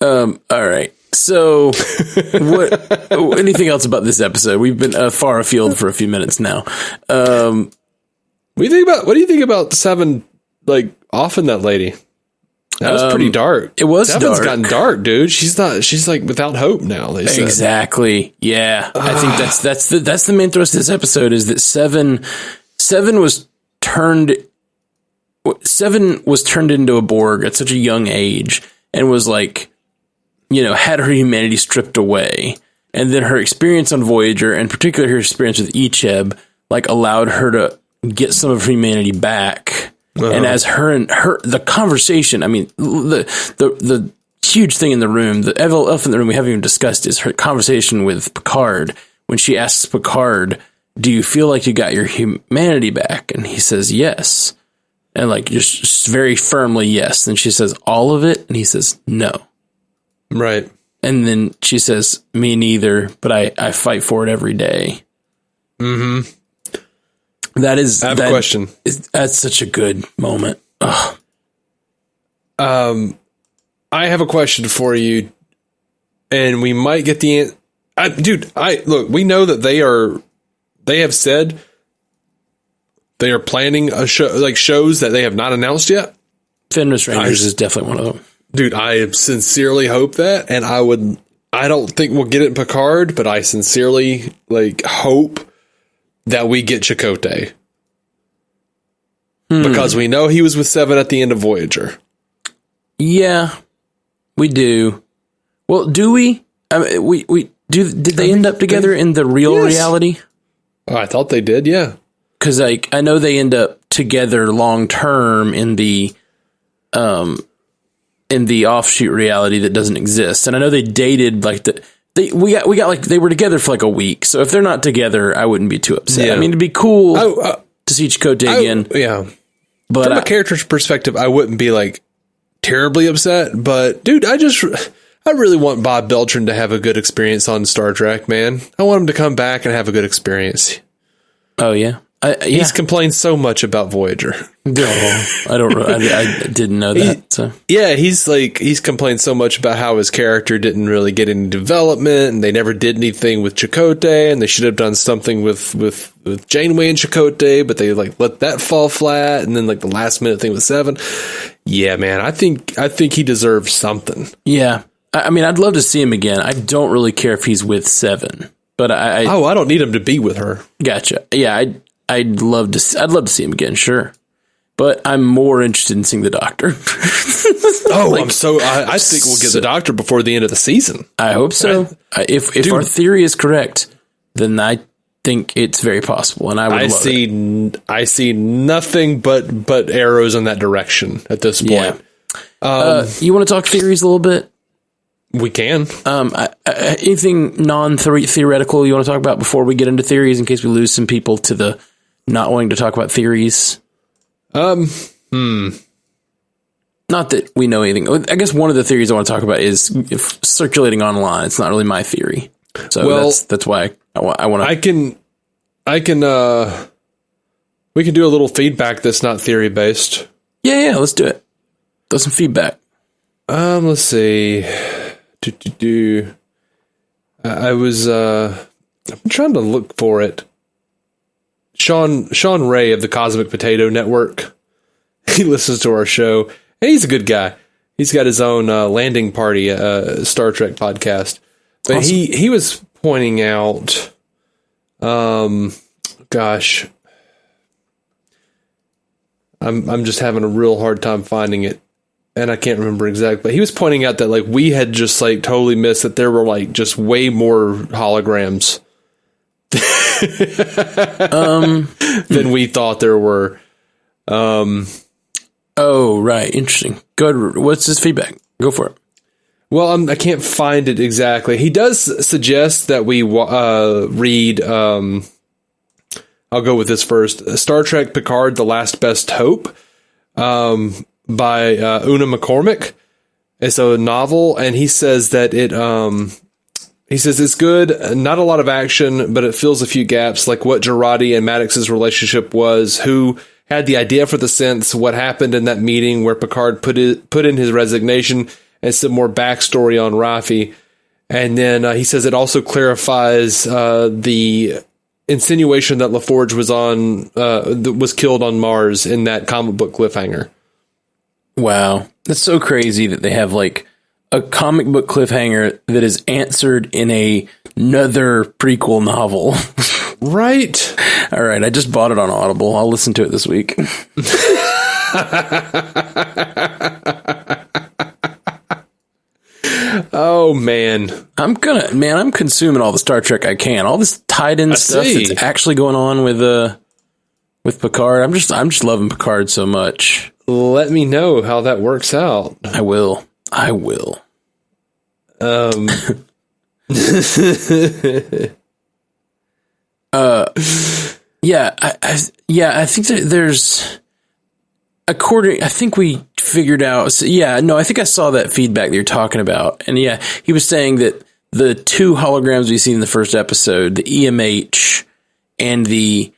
All right. So anything else about this episode? We've been far afield for a few minutes now. What do you think about Seven, like, offing that lady? That was pretty dark. It was Seven's dark. gotten dark, dude. She's like without hope now. They said. Exactly. Yeah. I think that's the main thrust of this episode is that Seven was turned into a Borg at such a young age and was like, you know, had her humanity stripped away. And then her experience on Voyager, and particularly her experience with Icheb, like allowed her to get some of her humanity back. And as the conversation, I mean, the huge thing in the room, the elephant in the room we haven't even discussed is her conversation with Picard when she asks Picard, do you feel like you got your humanity back? And he says, yes. And like, just very firmly, yes. And she says, all of it? And he says, no. Right. And then she says, me neither, but I fight for it every day. Mm-hmm. I have a question. That's such a good moment. Ugh. I have a question for you, and we might get the look. We know that they have said they are planning a show, like shows that they have not announced yet. Fenris Rangers is definitely one of them. Dude, I sincerely hope that, and I don't think we'll get it in Picard, but I sincerely hope that we get Chakotay. Because we know he was with Seven at the end of Voyager. Yeah, we do. Well, do we? I mean, did they end up together in the real reality? Oh, I thought they did, yeah. Because I know they end up together long term in the offshoot reality that doesn't exist, and I know they dated they were together for like a week. So if they're not together, I wouldn't be too upset. Yeah. I mean, it'd be cool to see Chakotay again. Yeah, but from a character's perspective, I wouldn't be like terribly upset. But dude, I really want Bob Beltran to have a good experience on Star Trek, man. I want him to come back and have a good experience. Oh yeah. He's complained so much about Voyager. I didn't know that. So. Yeah, he's complained so much about how his character didn't really get any development, and they never did anything with Chakotay, and they should have done something with Janeway and Chakotay, but they let that fall flat, and then the last minute thing with Seven. Yeah, man, I think he deserves something. Yeah, I mean, I'd love to see him again. I don't really care if he's with Seven, but I don't need him to be with her. Gotcha. Yeah, I'd love to see him again, sure. But I'm more interested in seeing the Doctor. I think we'll get the Doctor before the end of the season. I hope so. If our theory is correct, then I think it's very possible, and I see nothing but arrows in that direction at this point. Yeah. You want to talk theories a little bit? We can. Anything non-theoretical you want to talk about before we get into theories, in case we lose some people to the not wanting to talk about theories? Not that we know anything. I guess one of the theories I want to talk about is circulating online. It's not really my theory, so that's why I want to. We can do a little feedback that's not theory based. Yeah, let's do it. Throw some feedback. Let's see. I was I'm trying to look for it. Sean Ray of the Cosmic Potato Network. He listens to our show, and he's a good guy. He's got his own Landing Party Star Trek podcast. But awesome. He was pointing out, gosh, I'm just having a real hard time finding it, and I can't remember exactly. But he was pointing out that like we had just like totally missed that there were like just way more holograms than we thought there were. Oh, right. Interesting. Good. What's his feedback? Go for it. Well, I can't find it exactly. He does suggest that we read, I'll go with this first, Star Trek Picard, The Last Best Hope, by Una McCormick. It's a novel, and he says that he says it's good, not a lot of action, but it fills a few gaps, like what Jurati and Maddox's relationship was, who had the idea for the synths, what happened in that meeting where Picard put in his resignation, and some more backstory on Raffi. And then he says it also clarifies the insinuation that LaForge was killed on Mars in that comic book cliffhanger. Wow. That's so crazy that they have like a comic book cliffhanger that is answered in another prequel novel. Right. All right. I just bought it on Audible. I'll listen to it this week. Oh man. I'm consuming all the Star Trek I can. All this tied in stuff that's actually going on with Picard. I'm just loving Picard so much. Let me know how that works out. I will. I think that there's I think we figured out. So I think I saw that feedback that you're talking about. And yeah, he was saying that the two holograms we see in the first episode, the EMH and the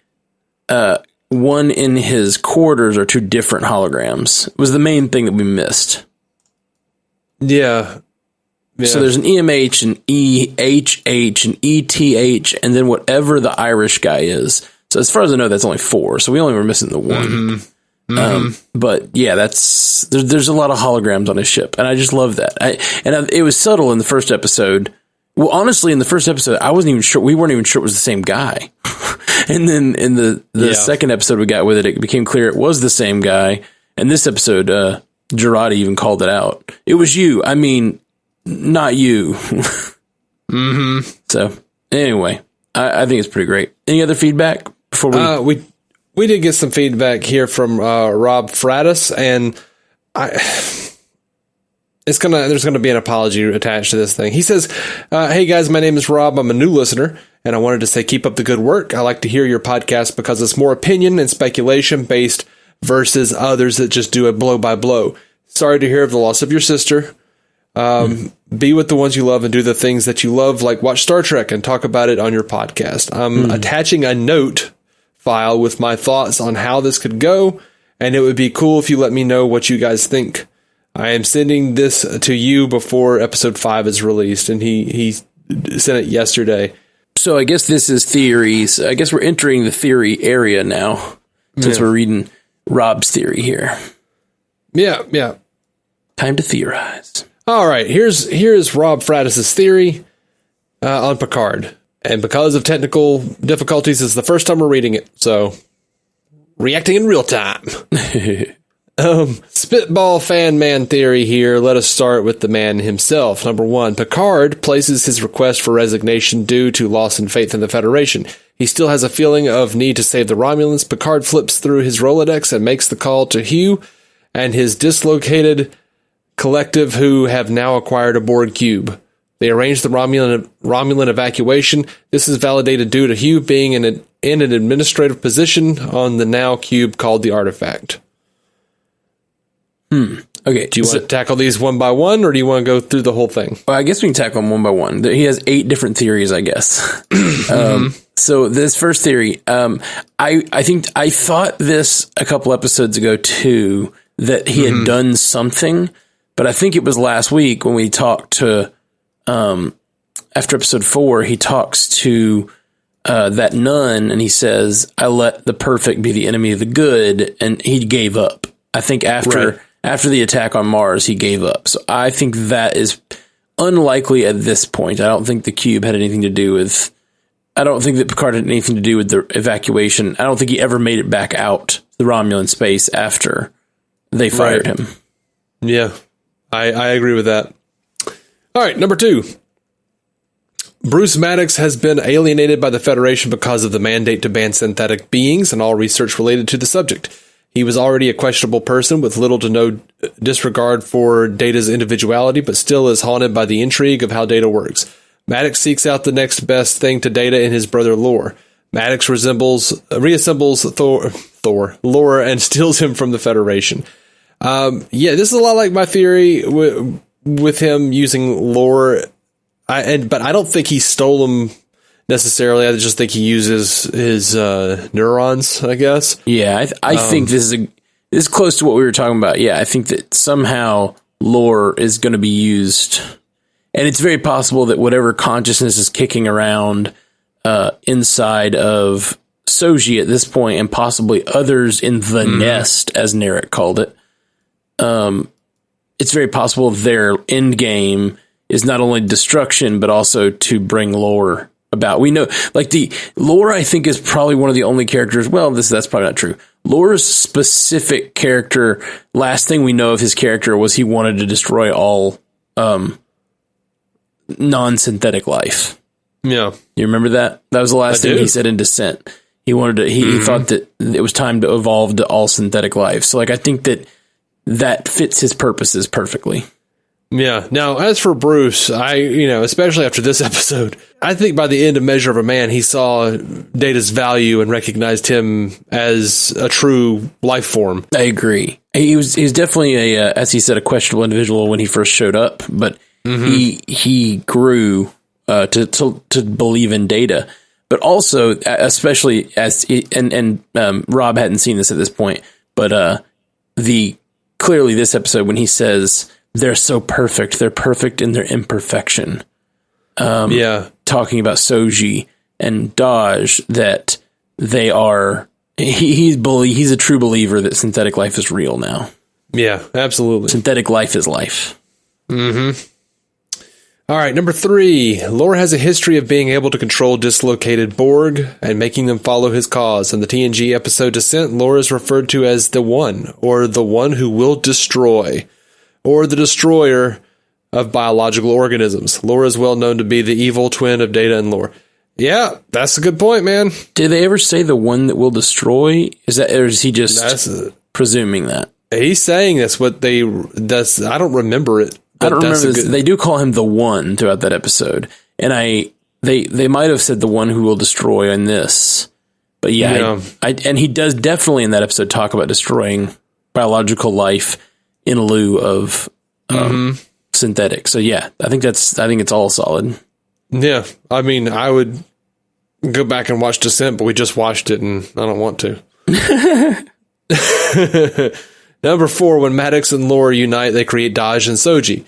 one in his quarters, are two different holograms. It was the main thing that we missed. Yeah. So there's an EMH, an EHH, an ETH, and then whatever the Irish guy is. So as far as I know, that's only 4. So we only were missing the one. Mm-hmm. But yeah, there's a lot of holograms on his ship, and I just love that. It was subtle in the first episode. Well, honestly, in the first episode, I wasn't even sure. We weren't even sure it was the same guy. And then in the second episode we got with it, it became clear it was the same guy. And this episode, Jurati even called it out. It was you. I mean, not you. Mm-hmm. So anyway, I think it's pretty great. Any other feedback before we did get some feedback here from Rob Fratis, and there's gonna be an apology attached to this thing. He says, "Hey guys, my name is Rob. I'm a new listener, and I wanted to say keep up the good work. I like to hear your podcast because it's more opinion and speculation based versus others that just do it blow by blow. Sorry to hear of the loss of your sister. Be with the ones you love and do the things that you love, like watch Star Trek and talk about it on your podcast. I'm attaching a note file with my thoughts on how this could go, and it would be cool if you let me know what you guys think. I am sending this to you before episode 5 is released," and he sent it yesterday. So I guess this is theories. I guess we're entering the theory area now, since we're reading Rob's theory here. Yeah. Time to theorize. All right, here's Rob Fratis' theory on Picard. And because of technical difficulties, it's the first time we're reading it, so reacting in real time. Spitball fan man theory here. Let us start with the man himself. Number 1, Picard places his request for resignation due to loss in faith in the Federation. He still has a feeling of need to save the Romulans. Picard flips through his Rolodex and makes the call to Hugh and his dislocated collective, who have now acquired a Borg cube. They arranged the Romulan evacuation. This is validated due to Hugh being in an administrative position on the now cube called the Artifact. Okay. Do you want to tackle these one by one, or do you want to go through the whole thing? Well, I guess we can tackle them one by one. He has 8 different theories, I guess. So this first theory, I thought this a couple episodes ago too, that he had done something, but I think it was last week when we talked to, after episode 4, he talks to that nun and he says, I let the perfect be the enemy of the good. And he gave up. I think after the attack on Mars, he gave up. So I think that is unlikely at this point. I don't think the cube had anything to do with, I don't think that Picard had anything to do with the evacuation. I don't think he ever made it back out the Romulan space after they fired him. Yeah, I agree with that. All right, number 2. Bruce Maddox has been alienated by the Federation because of the mandate to ban synthetic beings and all research related to the subject. He was already a questionable person with little to no disregard for Data's individuality, but still is haunted by the intrigue of how Data works. Maddox seeks out the next best thing to Data in his brother Lore. Maddox reassembles Thor, Lore, and steals him from the Federation. This is a lot like my theory with him using Lore, but I don't think he stole him necessarily. I just think he uses his neurons, I guess. Yeah, I think this is close to what we were talking about. Yeah, I think that somehow Lore is going to be used, and it's very possible that whatever consciousness is kicking around inside of Soji at this point, and possibly others in the nest, as Narek called it, it's very possible their end game is not only destruction, but also to bring Lore about. We know, like, the Lore, I think, is probably one of the only characters. Well, that's probably not true. Lore's specific character, last thing we know of his character was he wanted to destroy all non-synthetic life. Yeah. You remember that? That was the last thing he said in Descent. He wanted to, he thought that it was time to evolve to all synthetic life. So, like, I think that fits his purposes perfectly. Yeah. Now, as for Bruce, especially after this episode, I think by the end of Measure of a Man, he saw Data's value and recognized him as a true life form. I agree. He was definitely as he said, a questionable individual when he first showed up, but he grew to believe in Data. But also, especially as Rob hadn't seen this at this point, but clearly this episode when he says, they're so perfect. They're perfect in their imperfection. Talking about Soji and Daj, that they are. He's a true believer that synthetic life is real now. Yeah, absolutely. Synthetic life is life. All right, number 3. Lore has a history of being able to control dislocated Borg and making them follow his cause. In the TNG episode Descent, Lore is referred to as the One, or the one who will destroy, or the destroyer of biological organisms. Lore is well known to be the evil twin of Data and Lore. Yeah, that's a good point, man. Did they ever say the one that will destroy? Is that, or is he just presuming that? He's saying that's what I don't remember it. I don't remember this. They do call him the One throughout that episode. And they might have said the one who will destroy in this. But and he does definitely in that episode talk about destroying biological life in lieu of synthetic. So yeah, I think it's all solid. Yeah, I mean, I would go back and watch Descent, but we just watched it, and I don't want to. Number 4, when Maddox and Lore unite, they create Daj and Soji.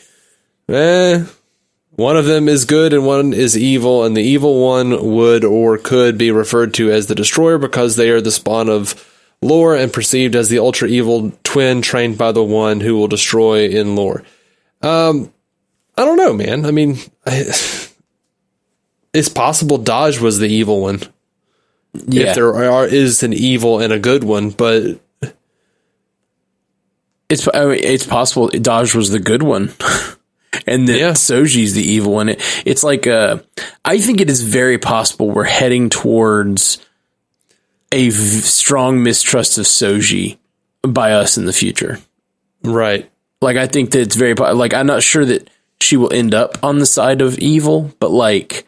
One of them is good and one is evil, and the evil one would or could be referred to as the Destroyer because they are the spawn of Lore and perceived as the ultra evil twin trained by the one who will destroy in Lore. I don't know, man. I mean, it's possible Daj was the evil one. Yeah. If there is an evil and a good one, but it's possible Daj was the good one. And that Soji's the evil one. It's like, I think it is very possible we're heading towards a strong mistrust of Soji by us in the future. Right. Like, I think that it's very, like, I'm not sure that she will end up on the side of evil, but like,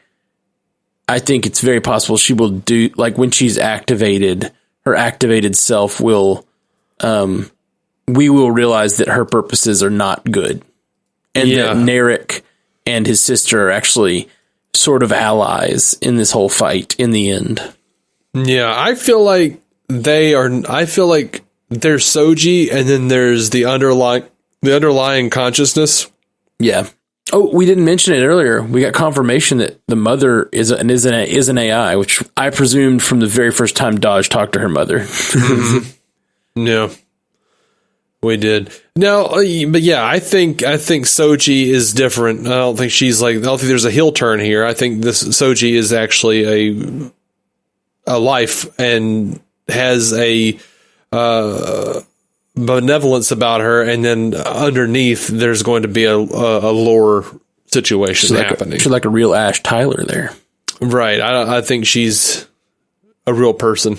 I think it's very possible she will do, like, when she's activated, her activated self will, we will realize that her purposes are not good. And that Narek and his sister are actually sort of allies in this whole fight in the end. Yeah, I feel like there's Soji, and then there's the underlying consciousness. Yeah. Oh, we didn't mention it earlier. We got confirmation that the mother is an AI, which I presumed from the very first time Dodge talked to her mother. Mm-hmm. Yeah, we did. Now, but yeah, I think Soji is different. I don't think there's a heel turn here. I think this Soji is actually a life and has a benevolence about her, and then underneath there's going to be a lore situation happening. She's like a real Ash Tyler there, right? I think she's a real person.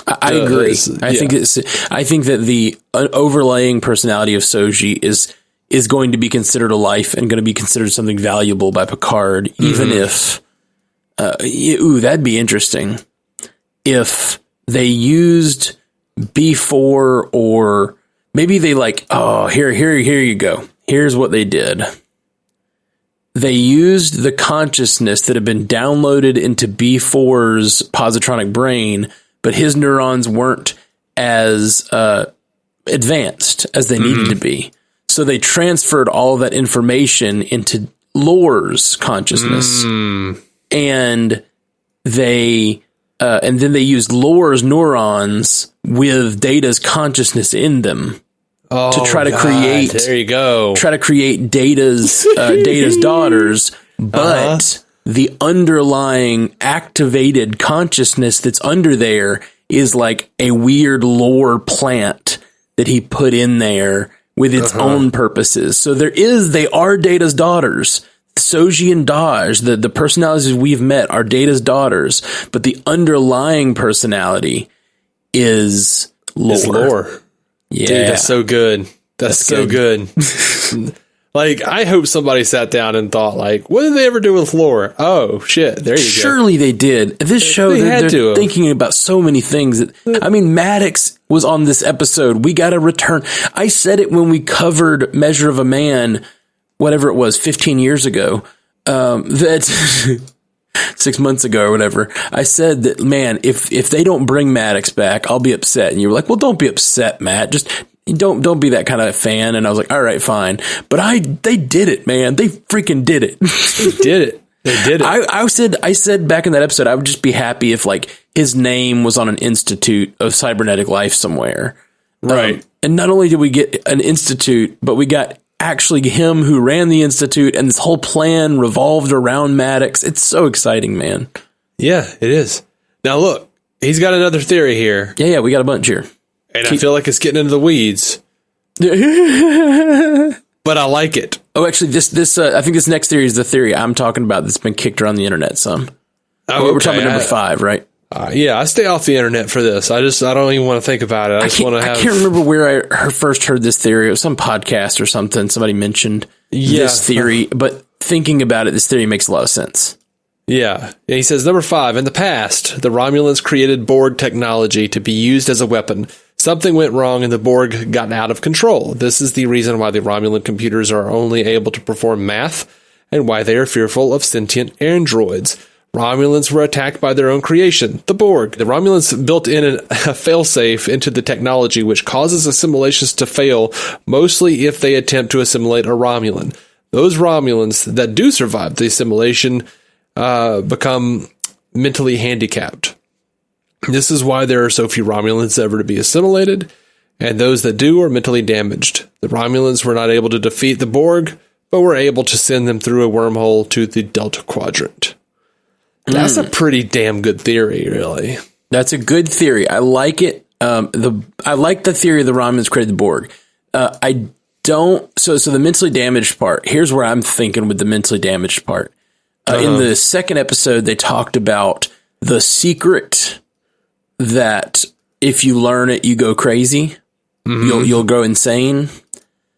I agree. I think that the overlaying personality of Soji is going to be considered a life and going to be considered something valuable by Picard, even if that'd be interesting if they used B4, or maybe they here you go. Here's what they did. They used the consciousness that had been downloaded into B4's positronic brain, but his neurons weren't as advanced as they needed to be. So they transferred all of that information into Lore's consciousness. And and then they used Lore's neurons with Data's consciousness in them to try to create. There you go. Try to create Data's daughters, but the underlying activated consciousness that's under there is like a weird Lore plant that he put in there with its own purposes. So they are Data's daughters. Soji and Dodge, the personalities we've met are Data's daughters, but the underlying personality is Lore. It's Lore. Yeah. Dude, that's so good. That's so good. Like, I hope somebody sat down and thought, like, what did they ever do with Lore? Oh, shit. There you go. Surely they did. This show, they're thinking about so many things. Maddox was on this episode. We got to return. I said it when we covered Measure of a Man, whatever it was, 15 years ago, that 6 months ago or whatever. I said that, man, if they don't bring Maddox back, I'll be upset. And you were like, well, don't be upset, Matt. Just don't be that kind of fan. And I was like, all right, fine. But they did it, man. They freaking did it. They did it. I said back in that episode, I would just be happy if like his name was on an institute of cybernetic life somewhere. Right. And not only did we get an institute, but we got actually him who ran the institute, and this whole plan revolved around Maddox. It's so exciting, man. Yeah, it is. Now look, he's got another theory here. Yeah, we got a bunch here. And I feel like it's getting into the weeds. But I like it. Oh, actually, this I think this next theory is the theory I'm talking about that's been kicked around the internet some. We're talking about number 5, right? Yeah, I stay off the internet for this. I don't even want to think about it. I can't remember where I first heard this theory. It was some podcast or something. Somebody mentioned this theory, but thinking about it, this theory makes a lot of sense. Yeah. He says, number 5, in the past, the Romulans created Borg technology to be used as a weapon. Something went wrong and the Borg got out of control. This is the reason why the Romulan computers are only able to perform math and why they are fearful of sentient androids. Romulans were attacked by their own creation, the Borg. The Romulans built in a failsafe into the technology which causes assimilations to fail, mostly if they attempt to assimilate a Romulan. Those Romulans that do survive the assimilation become mentally handicapped. This is why there are so few Romulans ever to be assimilated, and those that do are mentally damaged. The Romulans were not able to defeat the Borg, but were able to send them through a wormhole to the Delta Quadrant. That's a pretty damn good theory, really. That's a good theory. I like it. I like the theory of the Romulans created the Borg. I don't. So the mentally damaged part. Here's where I'm thinking with the mentally damaged part. In the second episode, they talked about the secret that if you learn it, you go crazy. Mm-hmm. You'll go insane.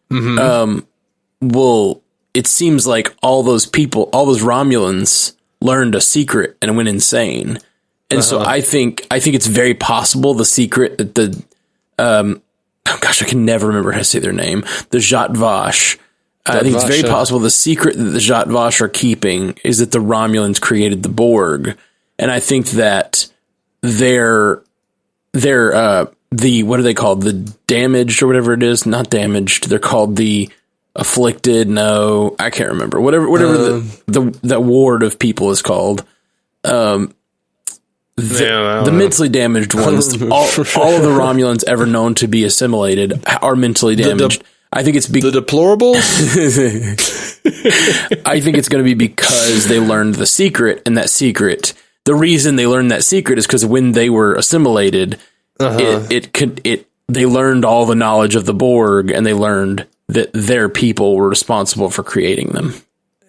Mm-hmm. Well, it seems like all those Romulans learned a secret and went insane. And so I think it's very possible the secret that I can never remember how to say their name. The Zhat Vash I think it's very possible the secret that the Zhat Vash are keeping is that the Romulans created the Borg. And I think that they're the, what are they called? The damaged or whatever it is. Not damaged. They're called the afflicted. No, I can't remember. Whatever the ward of people is called. The mentally damaged ones. all of the Romulans ever known to be assimilated are mentally damaged. I think it's the deplorables. I think it's going to be because they learned the secret, and that secret. The reason they learned that secret is because when they were assimilated, they learned all the knowledge of the Borg, and they learned that their people were responsible for creating them.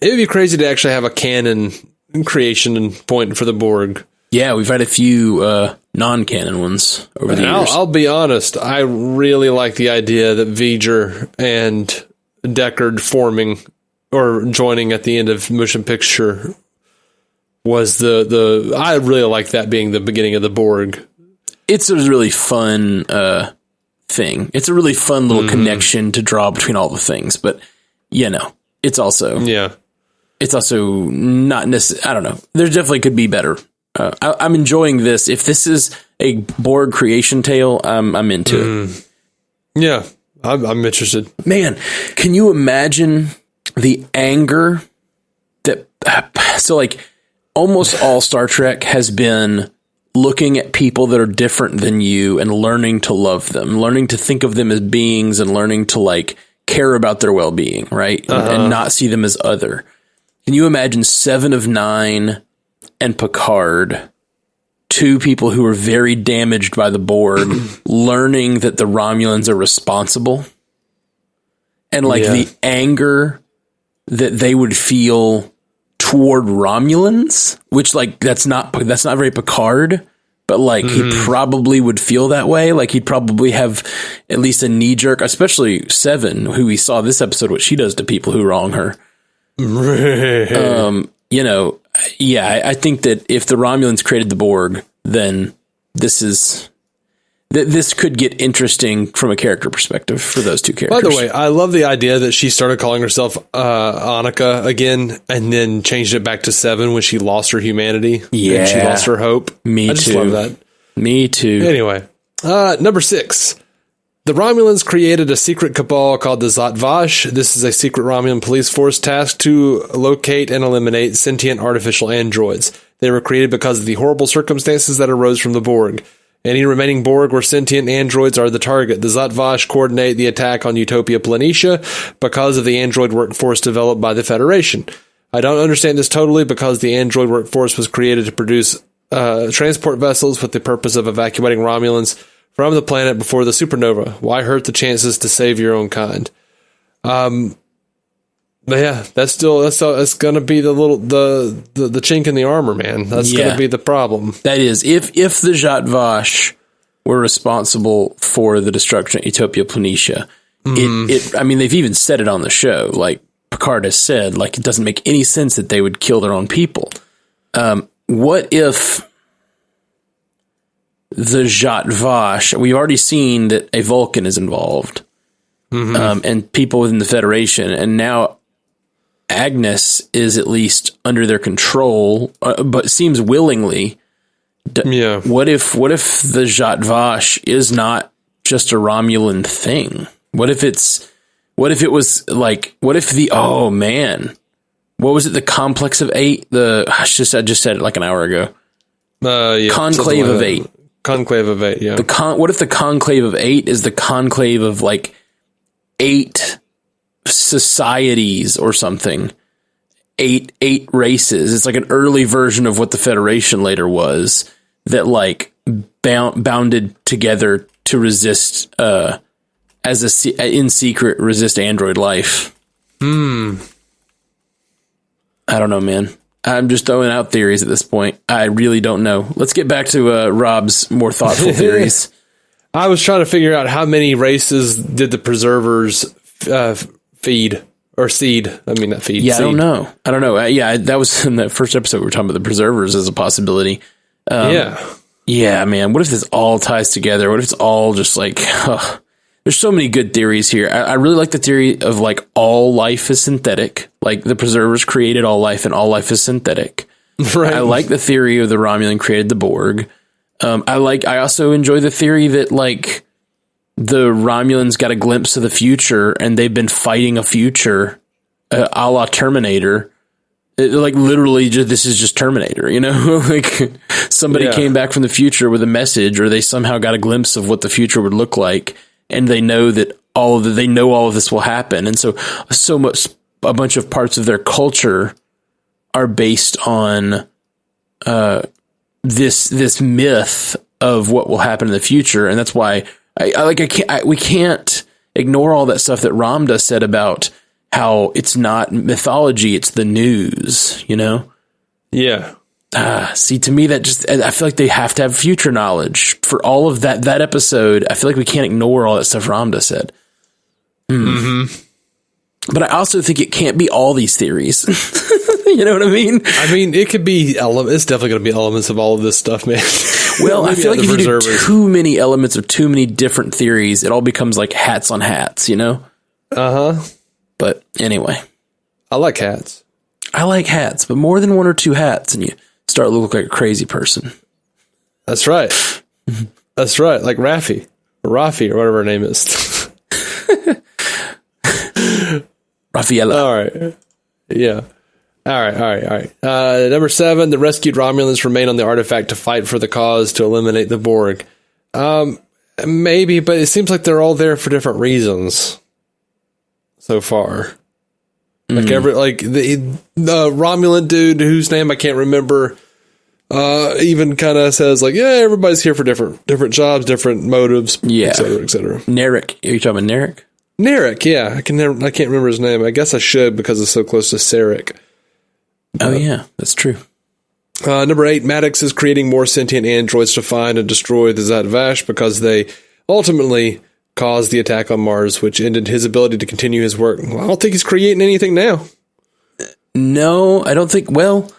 It would be crazy to actually have a canon creation point for the Borg. Yeah, we've had a few non-canon ones over the years. I'll be honest, I really like the idea that Voyager and Deckard forming or joining at the end of motion picture was the I really like that being the beginning of the Borg. It's a really fun thing. It's a really fun little connection to draw between all the things, but it's also not necessarily. I don't know. There definitely could be better. I'm enjoying this. If this is a Borg creation tale, I'm into it. Yeah, I'm interested. Man, can you imagine the anger that? So, like, almost all Star Trek has been looking at people that are different than you and learning to love them, learning to think of them as beings, and learning to like care about their well-being, right? And not see them as other. Can you imagine 7 of 9? And Picard, 2 people who were very damaged by the Borg, learning that the Romulans are responsible, and like the anger that they would feel toward Romulans, which like that's not very Picard, but like he probably would feel that way. Like he'd probably have at least a knee jerk, especially 7, who we saw this episode, what she does to people who wrong her. I think that if the Romulans created the Borg, then this could get interesting from a character perspective for those 2 characters. By the way, I love the idea that she started calling herself Annika again and then changed it back to 7 when she lost her humanity. Yeah. And she lost her hope. I just love that. Me too. Anyway, number 6. The Romulans created a secret cabal called the Zhat Vash. This is a secret Romulan police force tasked to locate and eliminate sentient artificial androids. They were created because of the horrible circumstances that arose from the Borg. Any remaining Borg or sentient androids are the target. The Zhat Vash coordinate the attack on Utopia Planitia because of the android workforce developed by the Federation. I don't understand this totally because the android workforce was created to produce transport vessels with the purpose of evacuating Romulans from the planet before the supernova. Why hurt the chances to save your own kind? But yeah, that's going to be the chink in the armor, man. That's going to be the problem. That is, if the Zhat Vash were responsible for the destruction of Utopia Planitia, they've even said it on the show. Like Picard has said, like it doesn't make any sense that they would kill their own people. What if the Zhat Vash, we've already seen that a Vulcan is involved, and people within the Federation, and now Agnes is at least under their control, but seems willingly. What if the Zhat Vash is not just a Romulan thing? What if it was what was it? The Complex of 8? I just said it like an hour ago. Conclave of 8. Conclave of 8, yeah. What if the Conclave of 8 is the conclave of like 8 societies or something? 8 races. It's like an early version of what the Federation later was, that like bounded together to resist in secret resist android life. I don't know, man. I'm just throwing out theories at this point. I really don't know. Let's get back to Rob's more thoughtful theories. I was trying to figure out how many races did the preservers feed or seed. I mean, not feed. Yeah, seed. I don't know. That was in the first episode. We were talking about the preservers as a possibility. Yeah, man. What if this all ties together? What if it's all just like there's so many good theories here. I really like the theory of like all life is synthetic, like the preservers created all life and all life is synthetic. Right. I like the theory of the Romulan created the Borg. I also enjoy the theory that like the Romulans got a glimpse of the future and they've been fighting a future a la Terminator. Like literally this is just Terminator, you know, like somebody came back from the future with a message, or they somehow got a glimpse of what the future would look like. And they know that all of this will happen. And so a bunch of parts of their culture are based on this myth of what will happen in the future. And that's why we can't ignore all that stuff that Ramda said about how it's not mythology, it's the news, you know? Yeah. See, to me, I feel like they have to have future knowledge for all of that episode. I feel like we can't ignore all that stuff Ramda said. Mm-hmm. But I also think it can't be all these theories. You know what I mean? I mean, it could be it's definitely going to be elements of all of this stuff, man. Well, I feel like if you do too many elements of too many different theories, it all becomes like hats on hats, you know? Uh-huh. But anyway. I like hats. I like hats, but more than one or two hats, and you start to look like a crazy person. That's right. That's right. Like Rafi or whatever her name is. Raffaella. All right. Yeah. All right. Number 7, the rescued Romulans remain on the artifact to fight for the cause to eliminate the Borg. Maybe, but it seems like they're all there for different reasons so far. Like the Romulan dude whose name I can't remember, even kind of says like, yeah, everybody's here for different jobs, different motives, et cetera, et cetera. Narek, are you talking about Narek? Narek, yeah, I can't remember his name. I guess I should because it's so close to Sarek. Oh yeah, that's true. Number 8, Maddox is creating more sentient androids to find and destroy the Zhat Vash because they ultimately caused the attack on Mars, which ended his ability to continue his work. Well, I don't think he's creating anything now. No, I don't think. Well,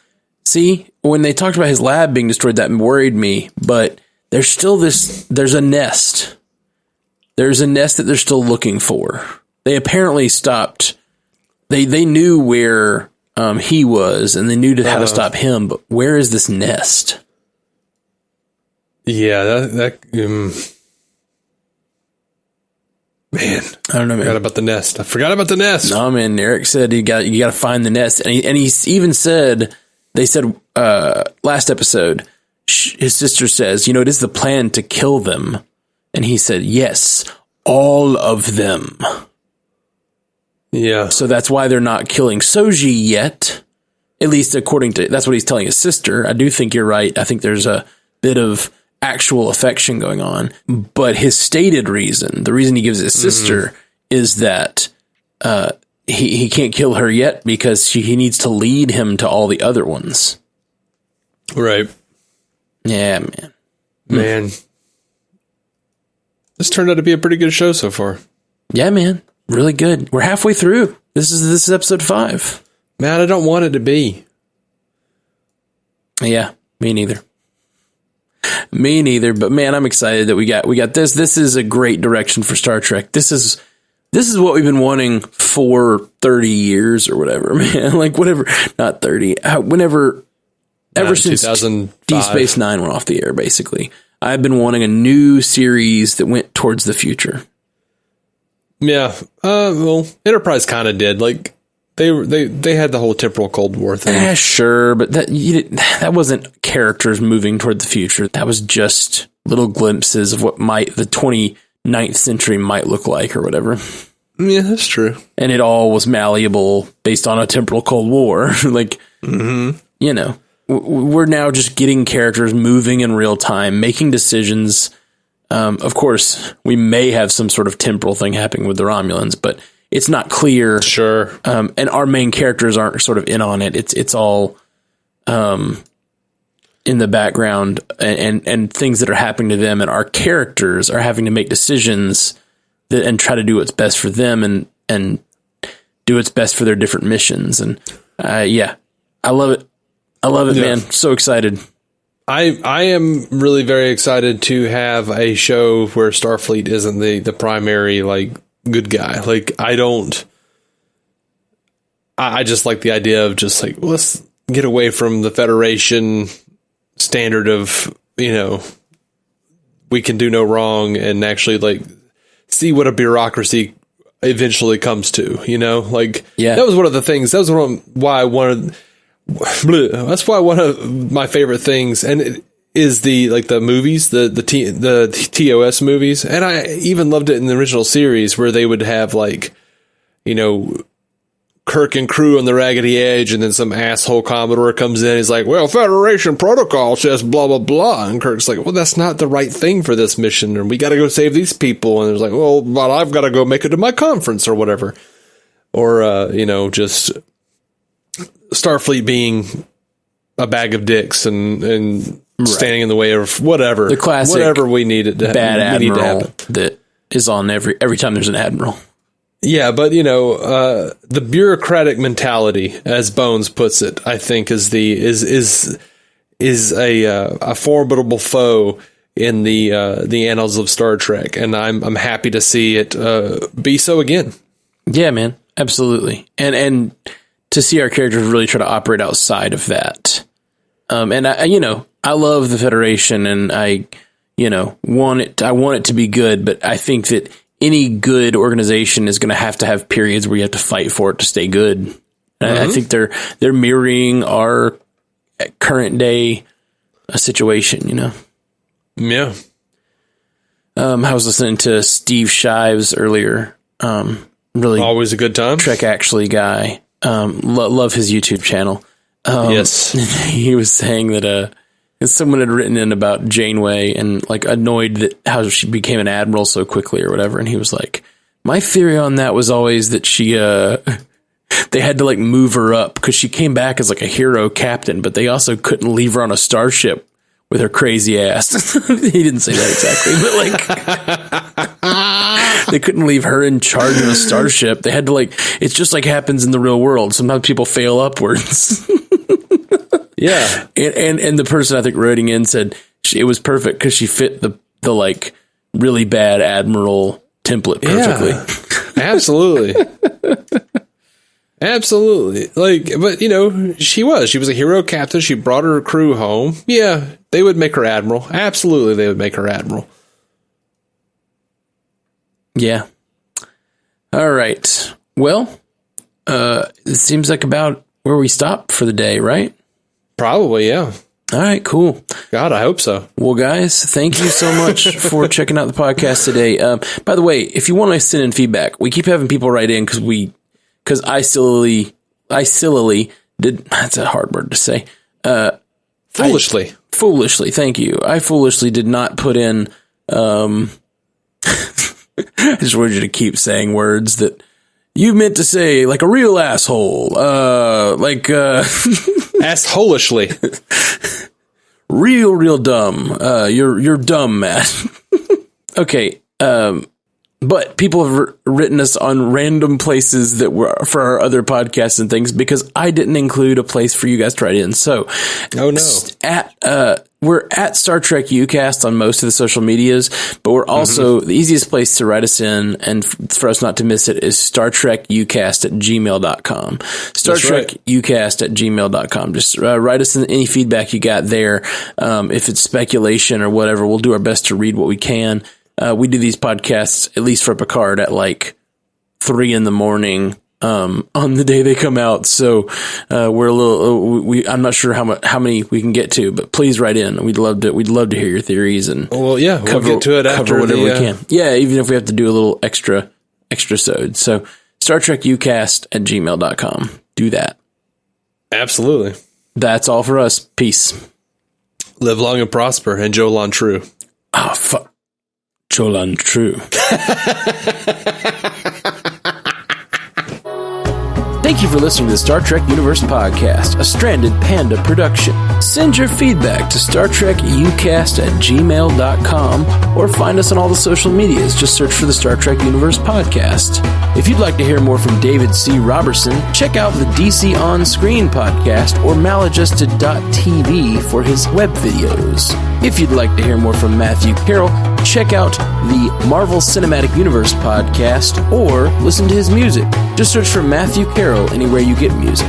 see, when they talked about his lab being destroyed, that worried me. But there's still there's a nest. There's a nest that they're still looking for. They apparently stopped. They knew where he was, and they knew how to stop him. But where is this nest? Yeah, man, I don't know, man. I forgot about the nest. No, man. Eric said you got to find the nest, and he even said they said last episode his sister says, you know, it is the plan to kill them, and he said yes, all of them. Yeah. So that's why they're not killing Soji yet, at least according to that's what he's telling his sister. I do think you're right. I think there's a bit of actual affection going on, but his stated reason, the reason he gives his sister is that he can't kill her yet because he needs to lead him to all the other ones. Right. Yeah, man. This turned out to be a pretty good show so far. Yeah, man. Really good. We're halfway through. This is episode 5. Man, I don't want it to be. Yeah, me neither. Me neither, but man, I'm excited that we got this. This is a great direction for Star Trek. This is what we've been wanting for 30 years or whatever, man. Like whatever, not 30. Ever since Deep Space Nine went off the air, basically, I've been wanting a new series that went towards the future. Yeah. Well, Enterprise kind of did. Like they had the whole temporal Cold War thing. Sure, but that wasn't characters moving toward the future. That was just little glimpses of what the 29th century might look like or whatever. Yeah, that's true. And it all was malleable based on a temporal Cold War. Like, you know, we're now just getting characters moving in real time, making decisions. Of course, we may have some sort of temporal thing happening with the Romulans, but it's not clear. Sure. And our main characters aren't sort of in on it. It's all in the background and things that are happening to them, and our characters are having to make decisions and try to do what's best for them and do what's best for their different missions. And yeah, I love it. I love it, man. So excited. I am really very excited to have a show where Starfleet isn't the primary like good guy. Like I just like the idea of just like, let's get away from the Federation standard of, we can do no wrong and actually like see what a bureaucracy eventually comes to, that was one of the things, that's why one of my favorite things, and it is the movies, the TOS movies. And I even loved it in the original series where they would have like, Kirk and crew on the Raggedy Edge, and then some asshole Commodore comes in. He's like, well, Federation protocol says blah, blah, blah. And Kirk's like, well, that's not the right thing for this mission. And we got to go save these people. And there's like, well, but I've got to go make it to my conference or whatever. Or, just Starfleet being a bag of dicks and standing in the way of whatever. The classic whatever we need it to bad admiral happen. that is on every time there's an admiral. Yeah, but the bureaucratic mentality, as Bones puts it, I think is a formidable foe in the annals of Star Trek, and I'm happy to see it be so again. Yeah, man, absolutely, and to see our characters really try to operate outside of that. And I love the Federation, and I want it to be good, but I think that any good organization is going to have periods where you have to fight for it to stay good. Mm-hmm. I think they're mirroring our current day situation, Yeah. I was listening to Steve Shives earlier. Really always a good time. Trek Actually guy. Love his YouTube channel. Yes. He was saying that, someone had written in about Janeway and like annoyed that how she became an admiral so quickly or whatever. And he was like, my theory on that was always that she, they had to like move her up because she came back as like a hero captain, but they also couldn't leave her on a starship with her crazy ass. He didn't say that exactly, but like they couldn't leave her in charge of a starship. They had to like, it's just like happens in the real world. Sometimes people fail upwards. Yeah. And the person I think writing in said it was perfect because she fit the like really bad admiral template perfectly. Yeah, absolutely. Absolutely. Like, but she was a hero captain. She brought her crew home. Yeah. They would make her admiral. Absolutely. They would make her admiral. Yeah. All right. Well, it seems like about where we stop for the day, right? Probably, yeah. All right, cool. God, I hope so. Well, guys, thank you so much for checking out the podcast today. By the way, if you want to send in feedback, we keep having people write in because I sillily did. That's a hard word to say. Foolishly. Thank you. I foolishly did not put in. I just wanted you to keep saying words that you meant to say, like a real asshole. Assholishly. Real dumb. You're dumb, Matt. Okay. But people have written us on random places that were for our other podcasts and things because I didn't include a place for you guys to write in. So, oh no, we're at Star Trek UCast on most of the social medias, but we're also the easiest place to write us in and for us not to miss it is StarTrekUcast@gmail.com. StarTrekUcast@gmail.com. Just write us in any feedback you got there. If it's speculation or whatever, we'll do our best to read what we can. We do these podcasts, at least for Picard, at like 3 a.m. on the day they come out. So we're a little. I'm not sure how many we can get to, but please write in. We'd love to hear your theories and we'll get to it after whatever we can. Yeah, even if we have to do a little extra sode. So StarTrekUcast@gmail.com. Do that. Absolutely. That's all for us. Peace. Live long and prosper. And Jolan True. Oh, fuck. Jolan True. Thank you for listening to the Star Trek Universe Podcast, a Stranded Panda production. Send your feedback to StarTrekUcast@gmail.com or find us on all the social medias. Just search for the Star Trek Universe Podcast. If you'd like to hear more from David C. Robertson, check out the DC On Screen podcast or maladjusted.tv for his web videos. If you'd like to hear more from Matthew Carroll, check out the Marvel Cinematic Universe podcast or listen to his music. Just search for Matthew Carroll anywhere you get music.